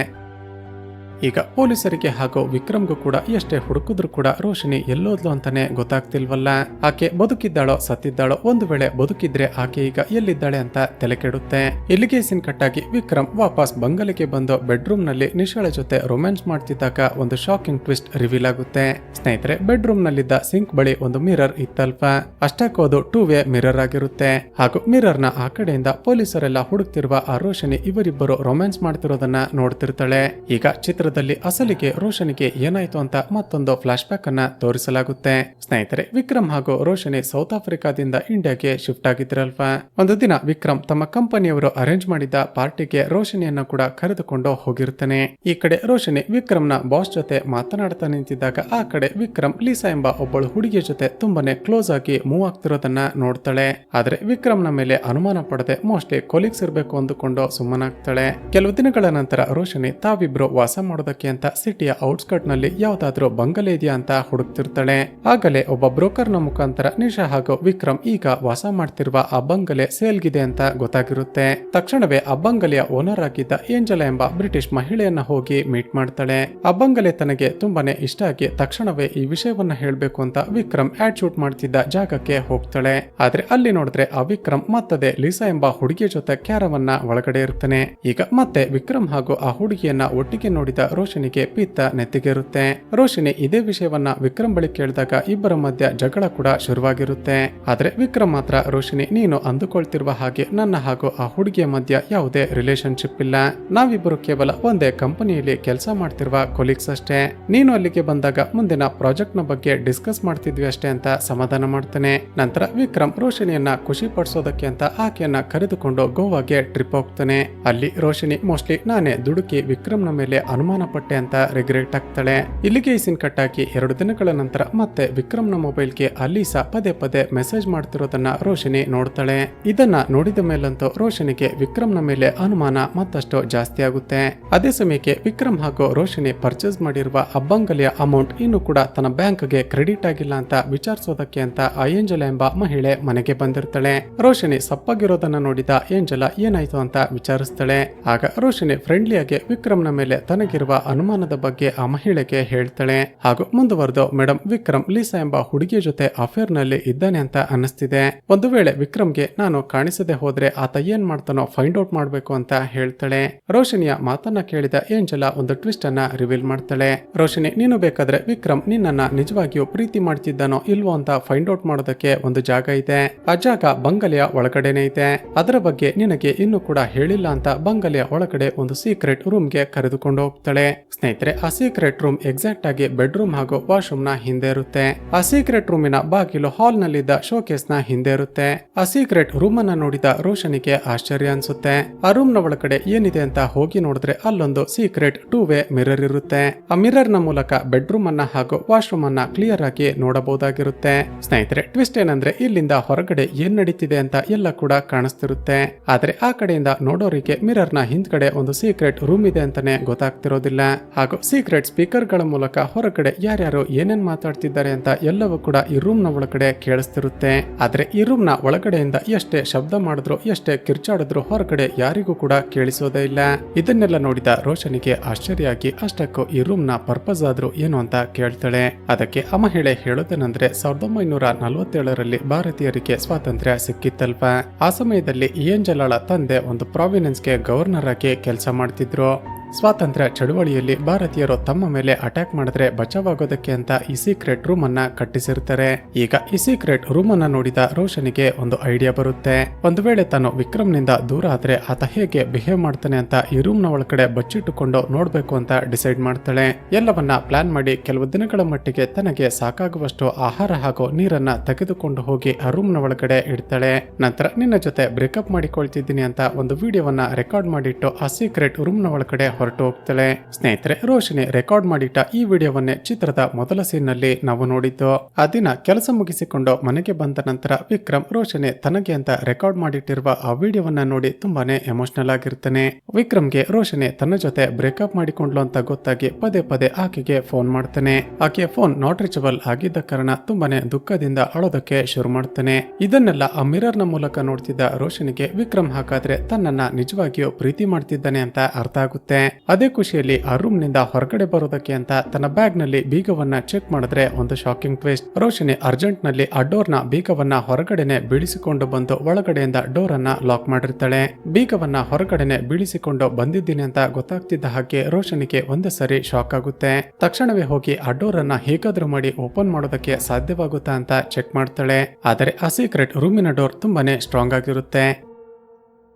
Speaker 1: ಈಗ ಪೊಲೀಸರಿಗೆ ಹಾಗೂ ವಿಕ್ರಮ್ಗೂ ಕೂಡ ಎಷ್ಟೇ ಹುಡುಕಿದ್ರು ಕೂಡ ರೋಶನಿ ಎಲ್ಲೋದ್ಲು ಅಂತಾನೆ ಗೊತ್ತಾಗ್ತಿಲ್ವಲ್ಲ. ಆಕೆ ಬದುಕಿದ್ದಾಳೋ ಸತ್ತಿದ್ದಾಳೋ, ಒಂದು ವೇಳೆ ಬದುಕಿದ್ರೆ ಆಕೆ ಈಗ ಎಲ್ಲಿದ್ದಾಳೆ ಅಂತ ತಲೆ ಕೆಡುತ್ತೆ. ಇಲ್ಲಿಗೆ ಸೀನ್ ಕಟ್ಟಾಗಿ ವಿಕ್ರಮ್ ವಾಪಸ್ ಬಂಗಲೆಗೆ ಬಂದು ಬೆಡ್ರೂಮ್ ನಲ್ಲಿ ನಿಶಾಳ ಜೊತೆ ರೊಮ್ಯಾನ್ಸ್ ಮಾಡ್ತಿದ್ದಾಗ ಒಂದು ಶಾಕಿಂಗ್ ಟ್ವಿಸ್ಟ್ ರಿವೀಲ್ ಆಗುತ್ತೆ. ಸ್ನೇಹಿತರೆ, ಬೆಡ್ರೂಮ್ ನಲ್ಲಿದ್ದ ಸಿಂಕ್ ಬಳಿ ಒಂದು ಮಿರರ್ ಇತ್ತಲ್ವಾ, ಅಷ್ಟಕ್ಕೋದು 2 ವೇ ಮಿರರ್ ಆಗಿರುತ್ತೆ. ಹಾಗೂ ಮಿರರ್ ನ ಆ ಕಡೆಯಿಂದ ಪೊಲೀಸರೆಲ್ಲ ಹುಡುಕ್ತಿರುವ ಆ ರೋಶನಿ ಇವರಿಬ್ಬರು ರೊಮ್ಯಾನ್ಸ್ ಮಾಡ್ತಿರೋದನ್ನ ನೋಡ್ತಿರ್ತಾಳೆ. ಈಗ ಚಿತ್ರ ಚಿತ್ರದಲ್ಲಿ ಅಸಲಿಗೆ ರೋಷನಿಗೆ ಏನಾಯ್ತು ಅಂತ ಮತ್ತೊಂದು ಫ್ಲಾಶ್ ಬ್ಯಾಕ್ ಅನ್ನ ತೋರಿಸಲಾಗುತ್ತೆ. ಸ್ನೇಹಿತರೆ, ವಿಕ್ರಮ್ ಹಾಗೂ ರೋಷನಿ ಸೌತ್ ಆಫ್ರಿಕಾದಿಂದ ಇಂಡಿಯಾಗೆ ಶಿಫ್ಟ್ ಆಗಿದ್ರಲ್ವಾ. ಒಂದು ದಿನ ವಿಕ್ರಮ್ ತಮ್ಮ ಕಂಪನಿಯವರು ಅರೇಂಜ್ ಮಾಡಿದ ಪಾರ್ಟಿಗೆ ರೋಷನಿಯನ್ನ ಕೂಡ ಕರೆದುಕೊಂಡು ಹೋಗಿರ್ತಾನೆ. ಈ ಕಡೆ ರೋಷನಿ ವಿಕ್ರಮ್ನ ಬಾಸ್ ಜೊತೆ ಮಾತನಾಡ್ತಾ ನಿಂತಿದ್ದಾಗ ಆ ಕಡೆ ವಿಕ್ರಮ್ ಲೀಸಾ ಎಂಬ ಒಬ್ಬಳು ಹುಡುಗಿಯ ಜೊತೆ ತುಂಬಾನೇ ಕ್ಲೋಸ್ ಆಗಿ ಮೂವ್ ಆಗ್ತಿರೋದನ್ನ ನೋಡ್ತಾಳೆ. ಆದ್ರೆ ವಿಕ್ರಮ್ನ ಮೇಲೆ ಅನುಮಾನ ಪಡದೆ ಮೋಸ್ಟ್ಲಿ ಕೊಲೀಗ್ಸ್ ಇರಬೇಕು ಅಂದುಕೊಂಡು ಸುಮ್ಮನಾಗ್ತಾಳೆ. ಕೆಲವು ದಿನಗಳ ನಂತರ ರೋಷನಿ ತಾವಿಬ್ರು ವಾಸ ಮಾಡೋದಕ್ಕೆ ಅಂತ ಸಿಟಿಯ ಔಟ್ಸ್ಕರ್ಟ್ ನಲ್ಲಿ ಯಾವ್ದಾದ್ರು ಬಂಗಲೆ ಇದೆಯಾ ಅಂತ ಹುಡುಕ್ತಿರ್ತಾಳೆ. ಆಗಲೇ ಒಬ್ಬ ಬ್ರೋಕರ್ ನ ಮುಖಾಂತರ ನಿಶಾ ಹಾಗೂ ವಿಕ್ರಮ್ ಈಗ ವಾಸ ಮಾಡ್ತಿರುವ ಆ ಬಂಗಲೆ ಸೇಲ್ಗಿದೆ ಅಂತ ಗೊತ್ತಾಗಿರುತ್ತೆ. ತಕ್ಷಣವೇ ಆ ಬಂಗಲೆಯ ಓನರ್ ಆಗಿದ್ದ ಏಂಜಲಾ ಎಂಬ ಬ್ರಿಟಿಷ್ ಮಹಿಳೆಯನ್ನ ಹೋಗಿ ಮೀಟ್ ಮಾಡ್ತಾಳೆ. ಆ ಬಂಗಲೆ ತನಗೆ ತುಂಬಾನೇ ಇಷ್ಟ ಆಗಿ ತಕ್ಷಣವೇ ಈ ವಿಷಯವನ್ನ ಹೇಳ್ಬೇಕು ಅಂತ ವಿಕ್ರಮ್ ಆಡ್ ಶೂಟ್ ಮಾಡ್ತಿದ್ದ ಜಾಗಕ್ಕೆ ಹೋಗ್ತಾಳೆ. ಆದ್ರೆ ಅಲ್ಲಿ ನೋಡಿದ್ರೆ ಆ ವಿಕ್ರಮ್ ಮತ್ತದೆ ಲೀಸಾ ಎಂಬ ಹುಡುಗಿಯ ಜೊತೆ ಕ್ಯಾರವನ್ನ ಒಳಗಡೆ ಇರ್ತಾನೆ. ಈಗ ಮತ್ತೆ ವಿಕ್ರಮ್ ಹಾಗೂ ಆ ಹುಡುಗಿಯನ್ನ ಒಟ್ಟಿಗೆ ನೋಡಿದ ರೋಷನಿಗೆ ಪಿತ್ತ ನೆತ್ತಿಗೇರುತ್ತೆ. ರೋಷಿನಿ ಇದೇ ವಿಷಯವನ್ನ ವಿಕ್ರಮ್ ಬಳಿ ಕೇಳಿದಾಗ ಇಬ್ಬರ ಮಧ್ಯ ಜಗಳ ಕೂಡ ಶುರುವಾಗಿರುತ್ತೆ. ಆದ್ರೆ ವಿಕ್ರಮ್ ಮಾತ್ರ ರೋಷಿನಿ, ನೀನು ಅಂದುಕೊಳ್ತಿರುವ ಹಾಗೆ ನನ್ನ ಹಾಗೂ ಆ ಹುಡುಗಿಯ ಮಧ್ಯ ಯಾವುದೇ ರಿಲೇಶನ್ಶಿಪ್ ಇಲ್ಲ. ನಾವಿಬ್ಬರು ಕೇವಲ ಒಂದೇ ಕಂಪನಿಯಲ್ಲಿ ಕೆಲಸ ಮಾಡ್ತಿರುವ ಕೊಲೀಗ್ಸ್ ಅಷ್ಟೇ. ನೀನು ಅಲ್ಲಿಗೆ ಬಂದಾಗ ಮುಂದಿನ ಪ್ರಾಜೆಕ್ಟ್ ನ ಬಗ್ಗೆ ಡಿಸ್ಕಸ್ ಮಾಡ್ತಿದ್ವಿ ಅಷ್ಟೇ ಅಂತ ಸಮಾಧಾನ ಮಾಡ್ತಾನೆ. ನಂತರ ವಿಕ್ರಮ್ ರೋಷಿನಿಯನ್ನ ಖುಷಿ ಪಡಿಸೋದಕ್ಕೆ ಅಂತ ಆಕೆಯನ್ನ ಕರೆದುಕೊಂಡು ಗೋವಾಗೆ ಟ್ರಿಪ್ ಹೋಗ್ತಾನೆ. ಅಲ್ಲಿ ರೋಷಿನಿ ಮೋಸ್ಟ್ಲಿ ನಾನೇ ದುಡುಕಿ ವಿಕ್ರಮ್ನ ಮೇಲೆ ಅನುಮಾನ ಪಟ್ಟೆ ಅಂತ ರಿಗ್ರೆಟ್ ಆಗ್ತಾಳೆ. ಇಲ್ಲಿಗೆ ಈ ಸೀನ್ ಕಟ್ ಹಾಕಿ 2 ದಿನಗಳ ನಂತರ ಮತ್ತೆ ವಿಕ್ರಮ್ನ ಮೊಬೈಲ್ಗೆ ಅಲೀಸಾ ಪದೇ ಪದೇ ಮೆಸೇಜ್ ಮಾಡ್ತಿರೋದನ್ನ ರೋಷಿನಿ ನೋಡ್ತಾಳೆ. ಇದನ್ನ ನೋಡಿದ ಮೇಲಂತೂ ರೋಷನಿಗೆ ವಿಕ್ರಮ್ನ ಮೇಲೆ ಅನುಮಾನ ಮತ್ತಷ್ಟು ಜಾಸ್ತಿ ಆಗುತ್ತೆ. ಅದೇ ಸಮಯಕ್ಕೆ ವಿಕ್ರಮ್ ಹಾಗೂ ರೋಷಿನಿ ಪರ್ಚೇಸ್ ಮಾಡಿರುವ ಆ ಬಂಗಲೆಯ ಅಮೌಂಟ್ ಇನ್ನು ಕೂಡ ತನ್ನ ಬ್ಯಾಂಕ್ಗೆ ಕ್ರೆಡಿಟ್ ಆಗಿಲ್ಲ ಅಂತ ವಿಚಾರಿಸೋದಕ್ಕೆ ಅಂತ ಆ ಏಂಜಲಾ ಎಂಬ ಮಹಿಳೆ ಮನೆಗೆ ಬಂದಿರ್ತಾಳೆ. ರೋಷಿನಿ ಸಪ್ಪಾಗಿರೋದನ್ನ ನೋಡಿದ ಏಂಜಲಾ ಏನಾಯ್ತು ಅಂತ ವಿಚಾರಿಸ್ತಾಳೆ. ಆಗ ರೋಷಿನಿ ಫ್ರೆಂಡ್ಲಿಯಾಗಿ ವಿಕ್ರಮ್ನ ಮೇಲೆ ತನಗಿರುವ ಅನುಮಾನದ ಬಗ್ಗೆ ಆ ಮಹಿಳೆಗೆ ಹೇಳ್ತಾಳೆ. ಹಾಗೂ ಮುಂದುವರೆದು, ಮೇಡಮ್, ವಿಕ್ರಮ್ ಲೀಸಾ ಎಂಬ ಹುಡುಗಿಯ ಜೊತೆ ಅಫೇರ್ ನಲ್ಲಿ ಇದ್ದಾನೆ ಅಂತ ಅನ್ನಿಸ್ತಿದೆ. ಒಂದು ವೇಳೆ ವಿಕ್ರಮ್ಗೆ ನಾನು ಕಾಣಿಸದೆ ಹೋದ್ರೆ ಆತ ಏನ್ ಮಾಡ್ತಾನೋ ಫೈಂಡ್ ಔಟ್ ಮಾಡ್ಬೇಕು ಅಂತ ಹೇಳ್ತಾಳೆ. ರೋಷಿನಿಯ ಮಾತನ್ನ ಕೇಳಿದ ಏಂಜಲಾ ಒಂದು ಟ್ವಿಸ್ಟ್ ಅನ್ನ ರಿವೀಲ್ ಮಾಡ್ತಾಳೆ. ರೋಷಿನಿ, ನೀನು ಬೇಕಾದ್ರೆ ವಿಕ್ರಮ್ ನಿನ್ನನ್ನ ನಿಜವಾಗಿಯೂ ಪ್ರೀತಿ ಮಾಡ್ತಿದ್ದಾನೋ ಇಲ್ವೋ ಅಂತ ಫೈಂಡ್ ಔಟ್ ಮಾಡೋದಕ್ಕೆ ಒಂದು ಜಾಗ ಇದೆ. ಆ ಜಾಗ ಬಂಗಲೆಯ ಒಳಗಡೆನೆ ಇದೆ. ಅದರ ಬಗ್ಗೆ ನಿನಗೆ ಇನ್ನೂ ಕೂಡ ಹೇಳಿಲ್ಲ ಅಂತ ಬಂಗಲೆಯ ಒಳಗಡೆ ಒಂದು ಸೀಕ್ರೆಟ್ ರೂಮ್ಗೆ ಕರೆದುಕೊಂಡು ಹೋಗ್ತಾಳೆ. ಸ್ನೇಹಿತರೆ, ಆ ಸೀಕ್ರೆಟ್ ರೂಮ್ ಎಕ್ಸಾಕ್ಟ್ ಆಗಿ ಬೆಡ್ರೂಮ್ ಹಾಗೂ ವಾಶ್ರೂಮ್ ನ ಹಿಂದೆ ಇರುತ್ತೆ. ಆ ಸೀಕ್ರೆಟ್ ರೂಮಿನ ಬಾಗಿಲು ಹಾಲ್ ನಲ್ಲಿದ್ದ ಶೋಕೇಸ್ ನ ಹಿಂದೆ ಇರುತ್ತೆ. ಆ ಸೀಕ್ರೆಟ್ ರೂಮ್ ಅನ್ನ ನೋಡಿದ ರೋಷನಿಗೆ ಆಶ್ಚರ್ಯ ಅನ್ಸುತ್ತೆ. ಆ ರೂಮ್ ನ ಒಳಗಡೆ ಏನಿದೆ ಅಂತ ಹೋಗಿ ನೋಡಿದ್ರೆ ಅಲ್ಲೊಂದು ಸೀಕ್ರೆಟ್ 2 ವೇ ಮಿರರ್ ಇರುತ್ತೆ. ಆ ಮಿರರ್ ನ ಮೂಲಕ ಬೆಡ್ರೂಮ್ ಅನ್ನ ಹಾಗೂ ವಾಶ್ರೂಮ್ ಅನ್ನ ಕ್ಲಿಯರ್ ಆಗಿ ನೋಡಬಹುದಾಗಿರುತ್ತೆ. ಸ್ನೇಹಿತರೆ, ಟ್ವಿಸ್ಟ್ ಏನಂದ್ರೆ ಇಲ್ಲಿಂದ ಹೊರಗಡೆ ಏನ್ ನಡೀತಿದೆ ಅಂತ ಎಲ್ಲ ಕೂಡ ಕಾಣಿಸ್ತಿರುತ್ತೆ. ಆದ್ರೆ ಆ ಕಡೆಯಿಂದ ನೋಡೋರಿಗೆ ಮಿರರ್ ನ ಹಿಂದ್ಗಡೆ ಒಂದು ಸೀಕ್ರೆಟ್ ರೂಮ್ ಇದೆ ಅಂತಾನೆ ಗೊತ್ತಾಗ್ತಿರೋದಿಲ್ಲ. ಹಾಗೂ ಸೀಕ್ರೆಟ್ ಸ್ಪೀಕರ್ ಗಳ ಮೂಲಕ ಹೊರಗಡೆ ಯಾರ್ಯಾರು ಏನೇನ್ ಮಾತಾಡ್ತಿದ್ದಾರೆ ಅಂತ ಎಲ್ಲವೂ ಕೂಡ ಈ ರೂಮ್ ನ ಒಳಗಡೆ ಕೇಳಿಸ್ತಿರುತ್ತೆ. ಆದ್ರೆ ಈ ರೂಮ್ ನ ಒಳಗಡೆಯಿಂದ ಎಷ್ಟೇ ಶಬ್ದ ಮಾಡಿದ್ರು ಎಷ್ಟೇ ಕಿರ್ಚಾಡಿದ್ರು ಹೊರಗಡೆ ಯಾರಿಗೂ ಕೂಡ ಕೇಳಿಸೋದೇ ಇಲ್ಲ. ಇದನ್ನೆಲ್ಲ ನೋಡಿದ ರೋಷನಿಗೆ ಆಶ್ಚರ್ಯ ಆಗಿ ಅಷ್ಟಕ್ಕೂ ಈ ರೂಮ್ ನ ಪರ್ಪಸ್ ಆದ್ರೂ ಏನು ಅಂತ ಕೇಳ್ತಾಳೆ. ಅದಕ್ಕೆ ಆ ಮಹಿಳೆ ಹೇಳೋದೇನಂದ್ರೆ 1947ರಲ್ಲಿ ಭಾರತೀಯರಿಗೆ ಸ್ವಾತಂತ್ರ್ಯ ಸಿಕ್ಕಿತ್ತಲ್ಪ. ಆ ಸಮಯದಲ್ಲಿ ಏಂಜಲಾಳ ತಂದೆ ಒಂದು ಪ್ರಾವಿನೆನ್ಸ್ಗೆ ಗವರ್ನರ್ ಆಗಿ ಕೆಲಸ ಮಾಡ್ತಿದ್ರು. ಸ್ವಾತಂತ್ರ್ಯ ಚಳುವಳಿಯಲ್ಲಿ ಭಾರತೀಯರು ತಮ್ಮ ಮೇಲೆ ಅಟ್ಯಾಕ್ ಮಾಡಿದ್ರೆ ಬಚಾವಾಗೋದಕ್ಕೆ ಅಂತ ಈ ಸೀಕ್ರೆಟ್ ರೂಮ್ ಅನ್ನ ಕಟ್ಟಿಸಿರ್ತಾರೆ. ಈಗ ಈ ಸೀಕ್ರೆಟ್ ರೂಮ್ ಅನ್ನ ನೋಡಿದ ರೋಷನಿಗೆ ಒಂದು ಐಡಿಯಾ ಬರುತ್ತೆ. ಒಂದು ವೇಳೆ ತಾನು ವಿಕ್ರಮ್ ನಿಂದ ದೂರ ಆದ್ರೆ ಆತ ಹೇಗೆ ಬಿಹೇವ್ ಮಾಡ್ತಾನೆ ಅಂತ ಈ ರೂಮ್ ನ ಒಳಗಡೆ ಬಚ್ಚಿಟ್ಟುಕೊಂಡು ನೋಡ್ಬೇಕು ಅಂತ ಡಿಸೈಡ್ ಮಾಡ್ತಾಳೆ. ಎಲ್ಲವನ್ನ ಪ್ಲಾನ್ ಮಾಡಿ ಕೆಲವು ದಿನಗಳ ಮಟ್ಟಿಗೆ ತನಗೆ ಸಾಕಾಗುವಷ್ಟು ಆಹಾರ ಹಾಗೂ ನೀರನ್ನ ತೆಗೆದುಕೊಂಡು ಹೋಗಿ ಆ ರೂಮ್ ನ ಒಳಗಡೆ ಇಡ್ತಾಳೆ. ನಂತರ ನಿನ್ನ ಜೊತೆ ಬ್ರೇಕಪ್ ಮಾಡಿಕೊಳ್ತಿದ್ದೀನಿ ಅಂತ ಒಂದು ವಿಡಿಯೋವನ್ನ ರೆಕಾರ್ಡ್ ಮಾಡಿಟ್ಟು ಆ ಸೀಕ್ರೆಟ್ ರೂಮ್ ನ ಒಳಗಡೆ ಹೊರಟು ಹೋಗ್ತಾಳೆ. ಸ್ನೇಹಿತರೆ, ರೋಷಿನಿ ರೆಕಾರ್ಡ್ ಮಾಡಿಟ್ಟ ಈ ವಿಡಿಯೋವನ್ನೇ ಚಿತ್ರದ ಮೊದಲ ಸೀನ್ ನಲ್ಲಿ ನಾವು ನೋಡಿದ್ದು. ಆ ದಿನ ಕೆಲಸ ಮುಗಿಸಿಕೊಂಡು ಮನೆಗೆ ಬಂದ ನಂತರ ವಿಕ್ರಮ್ ರೋಷಿನಿ ತನಗೆ ಅಂತ ರೆಕಾರ್ಡ್ ಮಾಡಿಟ್ಟಿರುವ ಆ ವಿಡಿಯೋವನ್ನ ನೋಡಿ ತುಂಬಾನೇ ಎಮೋಷನಲ್ ಆಗಿರ್ತಾನೆ. ವಿಕ್ರಮ್ಗೆ ರೋಷಿನಿ ತನ್ನ ಜೊತೆ ಬ್ರೇಕಪ್ ಮಾಡಿಕೊಂಡ್ಲು ಅಂತ ಗೊತ್ತಾಗಿ ಪದೇ ಪದೇ ಆಕೆಗೆ ಫೋನ್ ಮಾಡ್ತಾನೆ. ಆಕೆಯ ಫೋನ್ ನಾಟ್ ರೀಚಬಲ್ ಆಗಿದ್ದ ಕಾರಣ ತುಂಬಾನೇ ದುಃಖದಿಂದ ಅಳೋದಕ್ಕೆ ಶುರು ಮಾಡ್ತಾನೆ. ಇದನ್ನೆಲ್ಲ ಆ ಮಿರರ್ ನ ಮೂಲಕ ನೋಡ್ತಿದ್ದ ರೋಷನಿಗೆ ವಿಕ್ರಮ್ ಹಾಗಾದ್ರೆ ತನ್ನನ್ನ ನಿಜವಾಗಿಯೂ ಪ್ರೀತಿ ಮಾಡ್ತಿದ್ದಾನೆ ಅಂತ ಅರ್ಥ ಆಗುತ್ತೆ. ಅದೇ ಖುಷಿಯಲ್ಲಿ ಆ ರೂಮ್ ನಿಂದ ಹೊರಗಡೆ ಬರೋದಕ್ಕೆ ಅಂತ ತನ್ನ ಬ್ಯಾಗ್ ನಲ್ಲಿ ಬೀಗವನ್ನ ಚೆಕ್ ಮಾಡಿದ್ರೆ ಒಂದು ಶಾಕಿಂಗ್ ಟ್ವಿಸ್ಟ್. ರೋಷಿನಿ ಅರ್ಜೆಂಟ್ ನಲ್ಲಿ ಆ ಡೋರ್ ನ ಬೀಗವನ್ನ ಹೊರಗಡೆನೆ ಬೀಳಿಸಿಕೊಂಡು ಬಂದು ಒಳಗಡೆಯಿಂದ ಡೋರ್ ಅನ್ನ ಲಾಕ್ ಮಾಡಿರ್ತಾಳೆ. ಬೀಗವನ್ನ ಹೊರಗಡೆನೆ ಬೀಳಿಸಿಕೊಂಡು ಬಂದಿದ್ದೀನಿ ಅಂತ ಗೊತ್ತಾಗ್ತಿದ್ದ ಹಾಗೆ ರೋಷನಿಗೆ ಒಂದೇ ಸರಿ ಶಾಕ್ ಆಗುತ್ತೆ. ತಕ್ಷಣವೇ ಹೋಗಿ ಆ ಡೋರ್ ಅನ್ನ ಹೇಗಾದ್ರೂ ಮಾಡಿ ಓಪನ್ ಮಾಡೋದಕ್ಕೆ ಸಾಧ್ಯವಾಗುತ್ತಾ ಅಂತ ಚೆಕ್ ಮಾಡ್ತಾಳೆ. ಆದರೆ ಆ ಸೀಕ್ರೆಟ್ ರೂಮಿನ ಡೋರ್ ತುಂಬಾನೇ ಸ್ಟ್ರಾಂಗ್ ಆಗಿರುತ್ತೆ.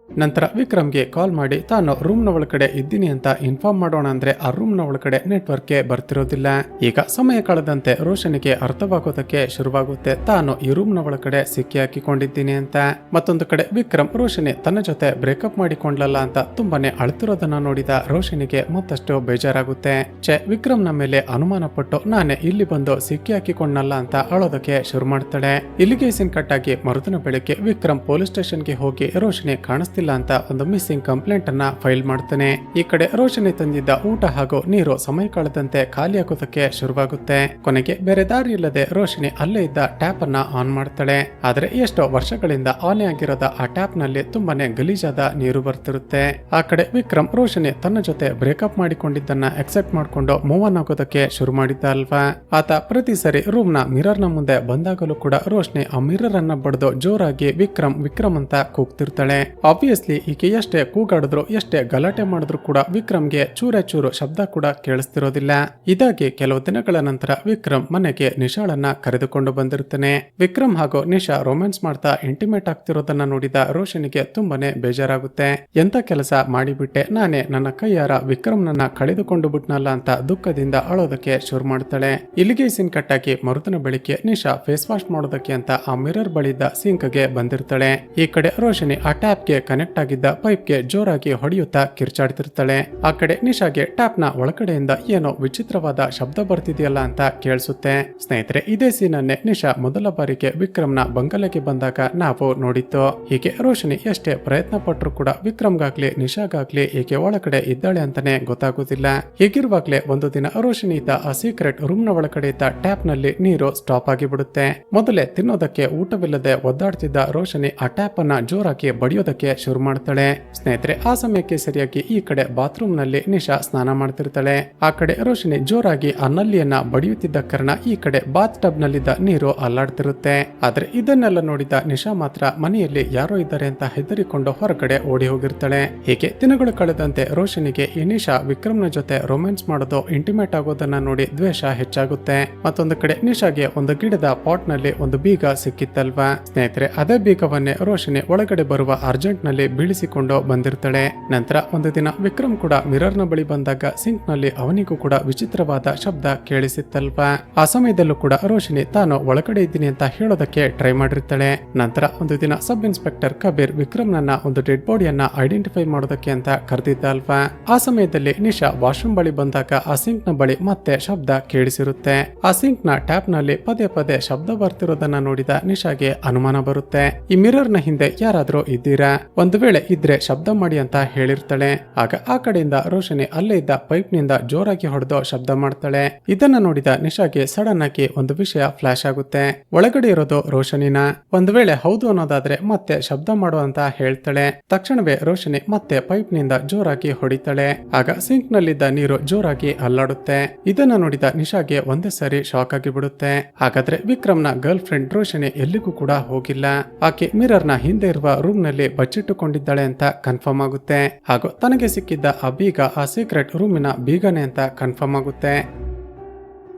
Speaker 1: ನಂತರ ವಿಕ್ರಮ್ಗೆ ಕಾಲ್ ಮಾಡಿ ತಾನು ರೂಮ್ನ ಒಳಗಡೆ ಇದ್ದೀನಿ ಅಂತ ಇನ್ಫಾರ್ಮ್ ಮಾಡೋಣ ಅಂದ್ರೆ ಆ ರೂಮ್ನ ಒಳಗಡೆ ನೆಟ್ವರ್ಕ್ಗೆ ಬರ್ತಿರೋದಿಲ್ಲ. ಈಗ ಸಮಯ ಕಳೆದಂತೆ ರೋಷನಿಗೆ ಅರ್ಥವಾಗೋದಕ್ಕೆ ಶುರುವಾಗುತ್ತೆ ತಾನು ಈ ರೂಮ್ನ ಒಳಗಡೆ ಸಿಕ್ಕಿ ಹಾಕಿಕೊಂಡಿದ್ದೀನಿ ಅಂತ. ಮತ್ತೊಂದು ಕಡೆ ವಿಕ್ರಮ್ ರೋಷನಿ ತನ್ನ ಜೊತೆ ಬ್ರೇಕಪ್ ಮಾಡಿಕೊಂಡ್ಲಲ್ಲ ಅಂತ ತುಂಬಾನೇ ಅಳ್ತಿರೋದನ್ನ ನೋಡಿದ ರೋಷನಿಗೆ ಮತ್ತಷ್ಟು ಬೇಜಾರಾಗುತ್ತೆ. ವಿಕ್ರಮ್ನ ಮೇಲೆ ಅನುಮಾನ ಪಟ್ಟು ನಾನೇ ಇಲ್ಲಿ ಬಂದು ಸಿಕ್ಕಿ ಹಾಕಿಕೊಂಡಲ್ಲ ಅಂತ ಅಳೋದಕ್ಕೆ ಶುರು ಮಾಡ್ತಾಳೆ. ಇಲ್ಲಿಗೆ ಸೀನ್ ಕಟ್ ಆಗಿ ಮರುದಿನ ಬೆಳಗ್ಗೆ ವಿಕ್ರಮ್ ಪೊಲೀಸ್ ಸ್ಟೇಷನ್ಗೆ ಹೋಗಿ ರೋಷನಿ ಕಾಣಿಸ್ತಿಲ್ಲ ಅಂತ ಒಂದು ಮಿಸ್ಸಿಂಗ್ ಕಂಪ್ಲೇಂಟ್ ಅನ್ನ ಫೈಲ್ ಮಾಡ್ತಾನೆ. ಈ ಕಡೆ ರೋಷನಿ ತಂದಿದ್ದ ಊಟ ಹಾಗೂ ನೀರು ಸಮಯ ಕಳೆದಂತೆ ಖಾಲಿ ಆಗೋದಕ್ಕೆ ಶುರುವಾಗುತ್ತೆ. ಕೊನೆಗೆ ಬೇರೆ ದಾರಿ ಇಲ್ಲದೆ ರೋಷನಿ ಅಲ್ಲೇ ಇದ್ದ ಟ್ಯಾಪ್ ಅನ್ನ ಆನ್ ಮಾಡ್ತಾಳೆ. ಆದ್ರೆ ಎಷ್ಟೋ ವರ್ಷಗಳಿಂದ ಆನ್ ಆಗಿರೋದ ಆ ಟ್ಯಾಪ್ ನಲ್ಲಿ ತುಂಬಾನೇ ಗಲೀಜಾದ ನೀರು ಬರ್ತಿರುತ್ತೆ. ಆ ಕಡೆ ವಿಕ್ರಮ್ ರೋಷನಿ ತನ್ನ ಜೊತೆ ಬ್ರೇಕಪ್ ಮಾಡಿಕೊಂಡಿದ್ದನ್ನ ಎಕ್ಸೆಪ್ಟ್ ಮಾಡ್ಕೊಂಡು ಮೂವ್ ಆನ್ ಆಗೋದಕ್ಕೆ ಶುರು ಮಾಡಿದ್ದ ಅಲ್ವಾ. ಆತ ಪ್ರತಿ ಸರಿ ರೂಮ್ ನ ಮಿರರ್ ನ ಮುಂದೆ ಬಂದಾಗಲೂ ಕೂಡ ರೋಷನಿ ಆ ಮಿರರ್ ಅನ್ನ ಬಡ್ದು ಜೋರಾಗಿ ವಿಕ್ರಮ್ ವಿಕ್ರಮ್ ಅಂತ ಕೂಗ್ತಿರ್ತಾಳೆ. ಆಬ್ವಿಯಸ್ಲಿ ಈಕೆ ಎಷ್ಟೇ ಕೂಗಾಡಿದ್ರು ಎಷ್ಟೇ ಗಲಾಟೆ ಮಾಡಿದ್ರು ಕೂಡ ವಿಕ್ರಮ್ಗೆ ಚೂರೆ ಚೂರು ಶಬ್ದ ಕೂಡ ಕೇಳಿಸ್ತಿರೋದಿಲ್ಲ. ಇದಾಗಿ ಕೆಲವು ದಿನಗಳ ನಂತರ ವಿಕ್ರಮ್ ಮನೆಗೆ ನಿಶಾಳನ್ನ ಕರೆದುಕೊಂಡು ಬಂದಿರ್ತಾನೆ. ವಿಕ್ರಮ್ ಹಾಗೂ ನಿಶಾ ರೊಮ್ಯಾನ್ಸ್ ಮಾಡ್ತಾ ಇಂಟಿಮೇಟ್ ಆಗ್ತಿರೋದನ್ನ ನೋಡಿದ ರೋಷನಿಗೆ ತುಂಬಾನೇ ಬೇಜಾರಾಗುತ್ತೆ. ಎಂತ ಕೆಲಸ ಮಾಡಿಬಿಟ್ಟೆ, ನಾನೇ ನನ್ನ ಕೈಯಾರ ವಿಕ್ರಮ್ ನನ್ನ ಕಳೆದುಕೊಂಡು ಬಿಟ್ನಲ್ಲ ಅಂತ ದುಃಖದಿಂದ ಅಳೋದಕ್ಕೆ ಶುರು ಮಾಡ್ತಾಳೆ. ಇಲ್ಲಿಗೆ ಸೀನ್ ಕಟ್ಟಾಗಿ ಮರುದಿನ ಬೆಳಿಗ್ಗೆ ನಿಶಾ ಫೇಸ್ ವಾಶ್ ಮಾಡೋದಕ್ಕೆ ಅಂತ ಆ ಮಿರರ್ ಬಳಿದ ಸಿಂಕ್ ಗೆ ಬಂದಿರ್ತಾಳೆ. ಈ ಕಡೆ ರೋಷನಿ ಆ ಟ್ಯಾಪ್ ಗೆ ಕನೆಕ್ಟ್ ಆಗಿದ್ದ ಪೈಪ್ ಗೆ ಜೋರಾಗಿ ಹೊಡೆಯುತ್ತಾ ಕಿರ್ಚಾಡ್ತಿರ್ತಾಳೆ. ಆ ಕಡೆ ನಿಶಾಗೆ ಟ್ಯಾಪ್ ನ ಒಳಗಡೆಯಿಂದ ಏನೋ ವಿಚಿತ್ರವಾದ ಶಬ್ದ ಬರ್ತಿದೆಯಲ್ಲ ಅಂತ ಕೇಳಿಸುತ್ತೆ. ಸ್ನೇಹಿತರೆ, ಇದೇ ಸೀನ್ ಅನ್ನೇ ನಿಶಾ ಮೊದಲ ಬಾರಿಗೆ ವಿಕ್ರಮ್ ನ ಬಂಗಲೆಗೆ ಬಂದಾಗ ನಾವು ನೋಡಿತ್ತು. ಹೀಗೆ ರೋಷನಿ ಎಷ್ಟೇ ಪ್ರಯತ್ನ ಪಟ್ಟರು ಕೂಡ ವಿಕ್ರಮ್ಗಾಗ್ಲಿ ನಿಶಾಗಾಗ್ಲಿ ಈಕೆ ಒಳಗಡೆ ಇದ್ದಾಳೆ ಅಂತಾನೆ ಗೊತ್ತಾಗುದಿಲ್ಲ. ಹೀಗಿರುವಾಗ್ಲೇ ಒಂದು ದಿನ ರೋಷನಿ ಇದ್ದ ಆ ಸೀಕ್ರೆಟ್ ರೂಮ್ ನ ಒಳಗಡೆ ಇದ್ದ ಟ್ಯಾಪ್ ನಲ್ಲಿ ನೀರು ಸ್ಟಾಪ್ ಆಗಿ ಬಿಡುತ್ತೆ. ಮೊದಲೇ ತಿನ್ನೋದಕ್ಕೆ ಊಟವಿಲ್ಲದೆ ಒದ್ದಾಡ್ತಿದ್ದ ರೋಷನಿ ಆ ಟ್ಯಾಪ್ ಅನ್ನ ಜೋರಾಗಿ ಬಡಿಯೋದಕ್ಕೆ ಶುರು ಮಾಡ್ತಾಳೆ. ಸ್ನೇಹಿತರೆ, ಆ ಸಮಯಕ್ಕೆ ಸರಿಯಾಗಿ ಈ ಕಡೆ ಬಾತ್ರೂಮ್ ನಲ್ಲಿ ನಿಶಾ ಸ್ನಾನ ಮಾಡ್ತಿರ್ತಾಳೆ. ಆ ಕಡೆ ರೋಷನಿ ಜೋರಾಗಿ ಆ ನಲ್ಲಿಯನ್ನ ಬಡಿಯುತ್ತಿದ್ದ ಕಾರಣ ಈ ಕಡೆ ಬಾತ್ ಟಬ್ ನಲ್ಲಿದ್ದ ನೀರು ಅಲ್ಲಾಡ್ತಿರುತ್ತೆ. ಆದ್ರೆ ಇದನ್ನೆಲ್ಲ ನೋಡಿದ ನಿಶಾ ಮಾತ್ರ ಮನೆಯಲ್ಲಿ ಯಾರೋ ಇದ್ದಾರೆ ಅಂತ ಹೆದರಿಕೊಂಡು ಹೊರಗಡೆ ಓಡಿ ಹೋಗಿರ್ತಾಳೆ. ಹೀಗೆ ದಿನಗಳು ಕಳೆದಂತೆ ರೋಷನಿಗೆ ಈ ನಿಶಾ ವಿಕ್ರಮ್ನ ಜೊತೆ ರೊಮ್ಯಾನ್ಸ್ ಮಾಡೋದು ಇಂಟಿಮೇಟ್ ಆಗೋದನ್ನ ನೋಡಿ ದ್ವೇಷ ಹೆಚ್ಚಾಗುತ್ತೆ. ಮತ್ತೊಂದು ಕಡೆ ನಿಶಾಗೆ ಒಂದು ಗಿಡದ ಪಾಟ್ ನಲ್ಲಿ ಒಂದು ಬೀಗ ಸಿಕ್ಕಿತ್ತಲ್ವಾ. ಸ್ನೇಹಿತರೆ, ಅದೇ ಬೀಗವನ್ನೇ ರೋಷನಿ ಒಳಗಡೆ ಬರುವ ಅರ್ಜೆಂಟ್ ನಲ್ಲಿ ಬೀಳಿಸಿಕೊಂಡು ಬಂದಿರ್ತಾಳೆ. ನಂತರ ಒಂದು ದಿನ ವಿಕ್ರಮ್ ಕೂಡ ಮಿರರ್ ನ ಬಳಿ ಬಂದಾಗ ಸಿಂಕ್ ನಲ್ಲಿ ಅವನಿಗೂ ಕೂಡ ವಿಚಿತ್ರವಾದ ಶಬ್ದ ಕೇಳಿಸಿತ್ತಲ್ವಾ. ಆ ಸಮಯದಲ್ಲೂ ಕೂಡ ರೋಷನಿ ತಾನು ಒಳಗಡೆ ಇದ್ದೀನಿ ಅಂತ ಹೇಳೋದಕ್ಕೆ ಟ್ರೈ ಮಾಡಿರ್ತಾಳೆ. ನಂತರ ಒಂದು ದಿನ ಸಬ್ ಇನ್ಸ್ಪೆಕ್ಟರ್ ಕಬೀರ್ ವಿಕ್ರಮ್ ನನ್ನ ಒಂದು ಡೆಡ್ ಬಾಡಿಯನ್ನ ಐಡೆಂಟಿಫೈ ಮಾಡೋದಕ್ಕೆ ಅಂತ ಕರೆದಿದ್ದ ಅಲ್ವಾ. ಆ ಸಮಯದಲ್ಲಿ ನಿಶಾ ವಾಶ್ರೂಮ್ ಬಳಿ ಬಂದಾಗ ಆ ಸಿಂಕ್ ನ ಬಳಿ ಮತ್ತೆ ಶಬ್ದ ಕೇಳಿಸಿರುತ್ತೆ. ಆ ಸಿಂಕ್ ನ ಟ್ಯಾಪ್ ನಲ್ಲಿ ಪದೇ ಪದೇ ಶಬ್ದ ಬರ್ತಿರೋದನ್ನ ನೋಡಿದ ನಿಶಾಗೆ ಅನುಮಾನ ಬರುತ್ತೆ. ಈ ಮಿರರ್ ನ ಹಿಂದೆ ಯಾರಾದ್ರೂ ಇದ್ದೀರಾ, ಒಂದು ವೇಳೆ ಇದ್ರೆ ಶಬ್ದ ಮಾಡಿ ಅಂತ ಹೇಳಿರ್ತಾಳೆ. ಆಗ ಆ ಕಡೆಯಿಂದ ರೋಷನಿ ಅಲ್ಲೇ ಇದ್ದ ಪೈಪ್ ನಿಂದ ಜೋರಾಗಿ ಹೊಡೆದು ಶಬ್ದ ಮಾಡ್ತಾಳೆ. ಇದನ್ನ ನೋಡಿದ ನಿಶಾಗೆ ಸಡನ್ ಆಗಿ ಒಂದು ವಿಷಯ ಫ್ಲಾಶ್ ಆಗುತ್ತೆ. ಒಳಗಡೆ ಇರೋದು ರೋಷನಿನ. ಒಂದು ವೇಳೆ ಹೌದು ಅನ್ನೋದಾದ್ರೆ ಮತ್ತೆ ಶಬ್ದ ಮಾಡು ಅಂತ ಹೇಳ್ತಾಳೆ. ತಕ್ಷಣವೇ ರೋಷನಿ ಮತ್ತೆ ಪೈಪ್ ನಿಂದ ಜೋರಾಗಿ ಹೊಡಿತಾಳೆ. ಆಗ ಸಿಂಕ್ ನಲ್ಲಿದ್ದ ನೀರು ಜೋರಾಗಿ ಅಲ್ಲಾಡುತ್ತೆ. ಇದನ್ನ ನೋಡಿದ ನಿಶಾಗೆ ಒಂದೇ ಸರಿ ಶಾಕ್ ಆಗಿ ಬಿಡುತ್ತೆ. ಹಾಗಾದ್ರೆ ವಿಕ್ರಮ್ ನ ಗರ್ಲ್ ಫ್ರೆಂಡ್ ರೋಷನಿ ಎಲ್ಲಿಗೂ ಕೂಡ ಹೋಗಿಲ್ಲ. ಆಕೆ ಮಿರರ್ ನ ಹಿಂದೆ ಇರುವ ರೂಮ್ ನಲ್ಲಿ ಬಚ್ಚಿಟ್ಟುಕೊಂಡಿದ್ದಾಳೆ ಅಂತ ಕನ್ಫರ್ಮ್ ಆಗುತ್ತೆ. ಹಾಗೂ ತನಗೆ ಸಿಕ್ಕಿದ್ದ ಆ ಬೀಗ ಆ ಸೀಕ್ರೆಟ್ ರೂಮಿನ ಬೀಗನೆ ಅಂತ ಕನ್ಫರ್ಮ್ ಆಗುತ್ತೆ.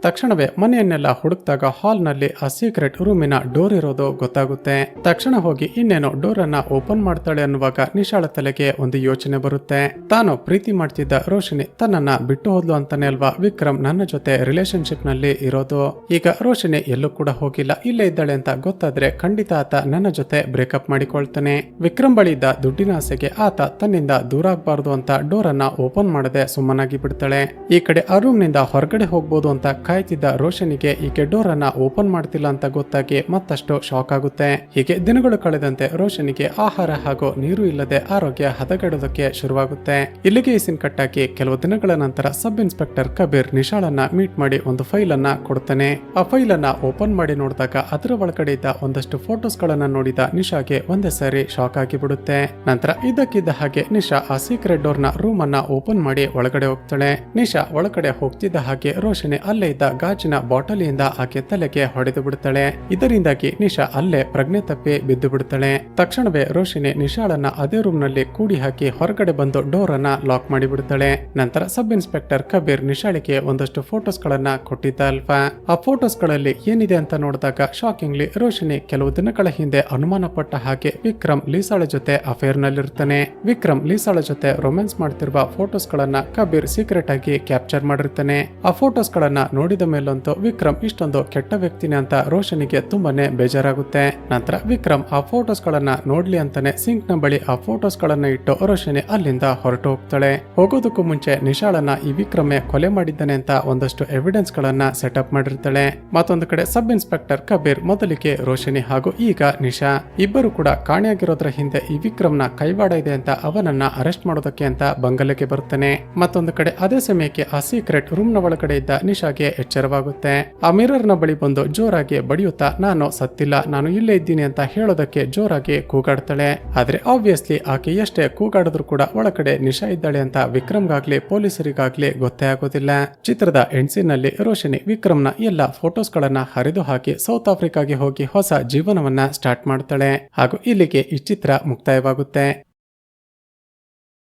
Speaker 1: ತಕ್ಷಣವೇ ಮನೆಯನ್ನೆಲ್ಲ ಹುಡುಕ್ದಾಗ ಹಾಲ್ ನಲ್ಲಿ ಆ ಸೀಕ್ರೆಟ್ ರೂಮಿನ ಡೋರ್ ಇರೋದು ಗೊತ್ತಾಗುತ್ತೆ. ತಕ್ಷಣ ಹೋಗಿ ಇನ್ನೇನೋ ಡೋರ್ ಅನ್ನ ಓಪನ್ ಮಾಡ್ತಾಳೆ ಅನ್ನುವಾಗ ನಿಶಾಳ ತಲೆಗೆ ಒಂದು ಯೋಚನೆ ಬರುತ್ತೆ. ತಾನು ಪ್ರೀತಿ ಮಾಡ್ತಿದ್ದ ರೋಷನಿ ತನ್ನನ್ನ ಬಿಟ್ಟು ಹೋದ್ಲು ಅಂತಾನೆ ಅಲ್ವಾ ವಿಕ್ರಮ್ ನನ್ನ ಜೊತೆ ರಿಲೇಶನ್ಶಿಪ್ ನಲ್ಲಿ ಇರೋದು. ಈಗ ರೋಷನಿ ಎಲ್ಲೂ ಕೂಡ ಹೋಗಿಲ್ಲ, ಇಲ್ಲೇ ಇದ್ದಾಳೆ ಅಂತ ಗೊತ್ತಾದ್ರೆ ಖಂಡಿತ ಆತ ನನ್ನ ಜೊತೆ ಬ್ರೇಕಪ್ ಮಾಡಿಕೊಳ್ತಾನೆ. ವಿಕ್ರಮ್ ಬಳಿ ಇದ್ದ ದುಡ್ಡಿನ ಆಸೆಗೆ ಆತ ತನ್ನಿಂದ ದೂರ ಆಗ್ಬಾರ್ದು ಅಂತ ಡೋರ್ ಅನ್ನ ಓಪನ್ ಮಾಡದೆ ಸುಮ್ಮನಾಗಿ ಬಿಡ್ತಾಳೆ. ಈ ಕಡೆ ಆ ರೂಮ್ ನಿಂದ ಹೊರಗಡೆ ಹೋಗ್ಬೋದು ಅಂತ ಕಾಯ್ತಿದ್ದ ರೋಷನಿಗೆ ಈಕೆ ಡೋರ್ ಅನ್ನ ಓಪನ್ ಮಾಡ್ತಿಲ್ಲ ಅಂತ ಗೊತ್ತಾಗಿ ಮತ್ತಷ್ಟು ಶಾಕ್ ಆಗುತ್ತೆ. ಹೀಗೆ ದಿನಗಳು ಕಳೆದಂತೆ ರೋಷನಿಗೆ ಆಹಾರ ಹಾಗೂ ನೀರು ಇಲ್ಲದೆ ಆರೋಗ್ಯ ಹದಗೆಡೋದಕ್ಕೆ ಶುರುವಾಗುತ್ತೆ. ಇಲ್ಲಿಗೆ ಈ ಸೀನ್ ಕಟ್ಟಾಕಿ ಕೆಲವು ದಿನಗಳ ನಂತರ ಸಬ್ ಇನ್ಸ್ಪೆಕ್ಟರ್ ಕಬೀರ್ ನಿಶಾಳನ್ನ ಮೀಟ್ ಮಾಡಿ ಒಂದು ಫೈಲ್ ಅನ್ನ ಕೊಡ್ತಾನೆ. ಆ ಫೈಲ್ ಅನ್ನ ಓಪನ್ ಮಾಡಿ ನೋಡಿದಾಗ ಅದರ ಒಳಗಡೆ ಇದ್ದ ಒಂದಷ್ಟು ಫೋಟೋಸ್ ಗಳನ್ನ ನೋಡಿದ ನಿಶಾಗೆ ಒಂದೇ ಸಾರಿ ಶಾಕ್ ಆಗಿ ಬಿಡುತ್ತೆ. ನಂತರ ಇದಕ್ಕಿದ್ದ ಹಾಗೆ ನಿಶಾ ಆ ಸೀಕ್ರೆಟ್ ಡೋರ್ ನ ರೂಮ್ ಅನ್ನ ಓಪನ್ ಮಾಡಿ ಒಳಗಡೆ ಹೋಗ್ತಾಳೆ. ನಿಶಾ ಒಳಗಡೆ ಹೋಗ್ತಿದ್ದ ಹಾಗೆ ರೋಷನಿ ಅಲ್ಲೇ ಇದ್ದ ಗಾಜಿನ ಬಾಟಲಿಯಿಂದ ಆಕೆ ತಲೆಗೆ ಹೊಡೆದು ಬಿಡುತ್ತಾಳೆ. ಇದರಿಂದಾಗಿ ನಿಶಾ ಅಲ್ಲೇ ಪ್ರಜ್ಞೆ ತಪ್ಪಿ ಬಿದ್ದು ಬಿಡುತ್ತಾಳೆ. ತಕ್ಷಣವೇ ರೋಶಿನಿ ನಿಶಾಳನ್ನ ಅದೇ ರೂಮ್ ನಲ್ಲಿ ಕೂಡಿ ಹಾಕಿ ಹೊರಗಡೆ ಬಂದು ಡೋರ್ ಅನ್ನ ಲಾಕ್ ಮಾಡಿಬಿಡುತ್ತಾಳೆ. ನಂತರ ಸಬ್ ಇನ್ಸ್ಪೆಕ್ಟರ್ ಕಬೀರ್ ನಿಶಾಳಿಗೆ ಒಂದಷ್ಟು ಫೋಟೋಸ್ ಗಳನ್ನ ಕೊಟ್ಟಿದ್ದ ಅಲ್ವಾ. ಆ ಫೋಟೋಸ್ ಗಳಲ್ಲಿ ಏನಿದೆ ಅಂತ ನೋಡಿದಾಗ ಶಾಕಿಂಗ್ಲಿ ರೋಶಿನಿ ಕೆಲವು ದಿನಗಳ ಹಿಂದೆ ಅನುಮಾನ ಪಟ್ಟ ಹಾಗೆ ವಿಕ್ರಮ್ ಲೀಸಾಳ ಜೊತೆ ಅಫೇರ್ ನಲ್ಲಿರ್ತಾನೆ. ವಿಕ್ರಮ್ ಲೀಸಾಳ ಜೊತೆ ರೊಮ್ಯಾನ್ಸ್ ಮಾಡ್ತಿರುವ ಫೋಟೋಸ್ ಗಳನ್ನ ಕಬೀರ್ ಸೀಕ್ರೆಟ್ ಆಗಿ ಕ್ಯಾಪ್ಚರ್ ಮಾಡಿರ್ತಾನೆ. ಆ ಫೋಟೋಸ್ ಗಳನ್ನ ನೋಡಿದ ಮೇಲಂತೂ ವಿಕ್ರಮ್ ಇಷ್ಟೊಂದು ಕೆಟ್ಟ ವ್ಯಕ್ತಿನೇ ಅಂತ ರೋಶನಿಗೆ ತುಂಬಾನೇ ಬೇಜಾರಾಗುತ್ತೆ. ನಂತರ ವಿಕ್ರಮ್ ಆ ಫೋಟೋಸ್ ಗಳನ್ನ ನೋಡ್ಲಿ ಅಂತಾನೆ ಸಿಂಕ್ ನ ಬಳಿ ಆ ಫೋಟೋಸ್ ಗಳನ್ನ ಇಟ್ಟು ರೋಶನಿ ಅಲ್ಲಿಂದ ಹೊರಟು ಹೋಗ್ತಾಳೆ. ಹೋಗೋದಕ್ಕೂ ಮುಂಚೆ ನಿಶಾಳನ್ನ ಈ ವಿಕ್ರಮೆ ಕೊಲೆ ಮಾಡಿದ್ದಾನೆ ಅಂತ ಒಂದಷ್ಟು ಎವಿಡೆನ್ಸ್ ಗಳನ್ನ ಸೆಟಪ್ ಮಾಡಿರ್ತಾಳೆ. ಮತ್ತೊಂದು ಕಡೆ ಸಬ್ ಇನ್ಸ್ಪೆಕ್ಟರ್ ಕಬೀರ್ ಮೊದಲಿಗೆ ರೋಶನಿ ಹಾಗೂ ಈಗ ನಿಶಾ ಇಬ್ಬರು ಕೂಡ ಕಾಣೆಯಾಗಿರೋದ್ರ ಹಿಂದೆ ಈ ವಿಕ್ರಮ್ನ ಕೈವಾಡ ಇದೆ ಅಂತ ಅವನನ್ನ ಅರೆಸ್ಟ್ ಮಾಡೋದಕ್ಕೆ ಅಂತ ಬಂಗಲೆಗೆ ಬರ್ತಾನೆ. ಮತ್ತೊಂದು ಕಡೆ ಅದೇ ಸಮಯಕ್ಕೆ ಆ ಸೀಕ್ರೆಟ್ ರೂಮ್ ನ ಒಳಗಡೆ ಇದ್ದ ನಿಶಾಗೆ ಎಚ್ಚರವಾಗುತ್ತೆ. ಆ ಮಿರರ್ ನ ಬಳಿ ಬಂದು ಜೋರಾಗಿ ಬಡಿಯುತ್ತಾ ನಾನು ಸತ್ತಿಲ್ಲ, ನಾನು ಇಲ್ಲೇ ಇದ್ದೀನಿ ಅಂತ ಹೇಳೋದಕ್ಕೆ ಜೋರಾಗಿ ಕೂಗಾಡ್ತಾಳೆ. ಆದ್ರೆ ಆಬ್ವಿಯಸ್ಲಿ ಆಕೆ ಎಷ್ಟೇ ಕೂಗಾಡಿದ್ರು ಕೂಡ ಒಳಗಡೆ ನಿಶಾ ಇದ್ದಾಳೆ ಅಂತ ವಿಕ್ರಮ್ಗಾಗ್ಲಿ ಪೊಲೀಸರಿಗಾಗ್ಲಿ ಗೊತ್ತೇ ಆಗೋದಿಲ್ಲ. ಚಿತ್ರದ ಎಂಡ್ಸಿನಲ್ಲಿ ರೋಶನಿ ವಿಕ್ರಮ್ನ ಎಲ್ಲ ಫೋಟೋಸ್ ಗಳನ್ನ ಹರಿದು ಹಾಕಿ ಸೌತ್ ಆಫ್ರಿಕಾಗೆ ಹೋಗಿ ಹೊಸ ಜೀವನವನ್ನ ಸ್ಟಾರ್ಟ್ ಮಾಡ್ತಾಳೆ. ಹಾಗೂ ಇಲ್ಲಿಗೆ ಈ ಚಿತ್ರ ಮುಕ್ತಾಯವಾಗುತ್ತೆ.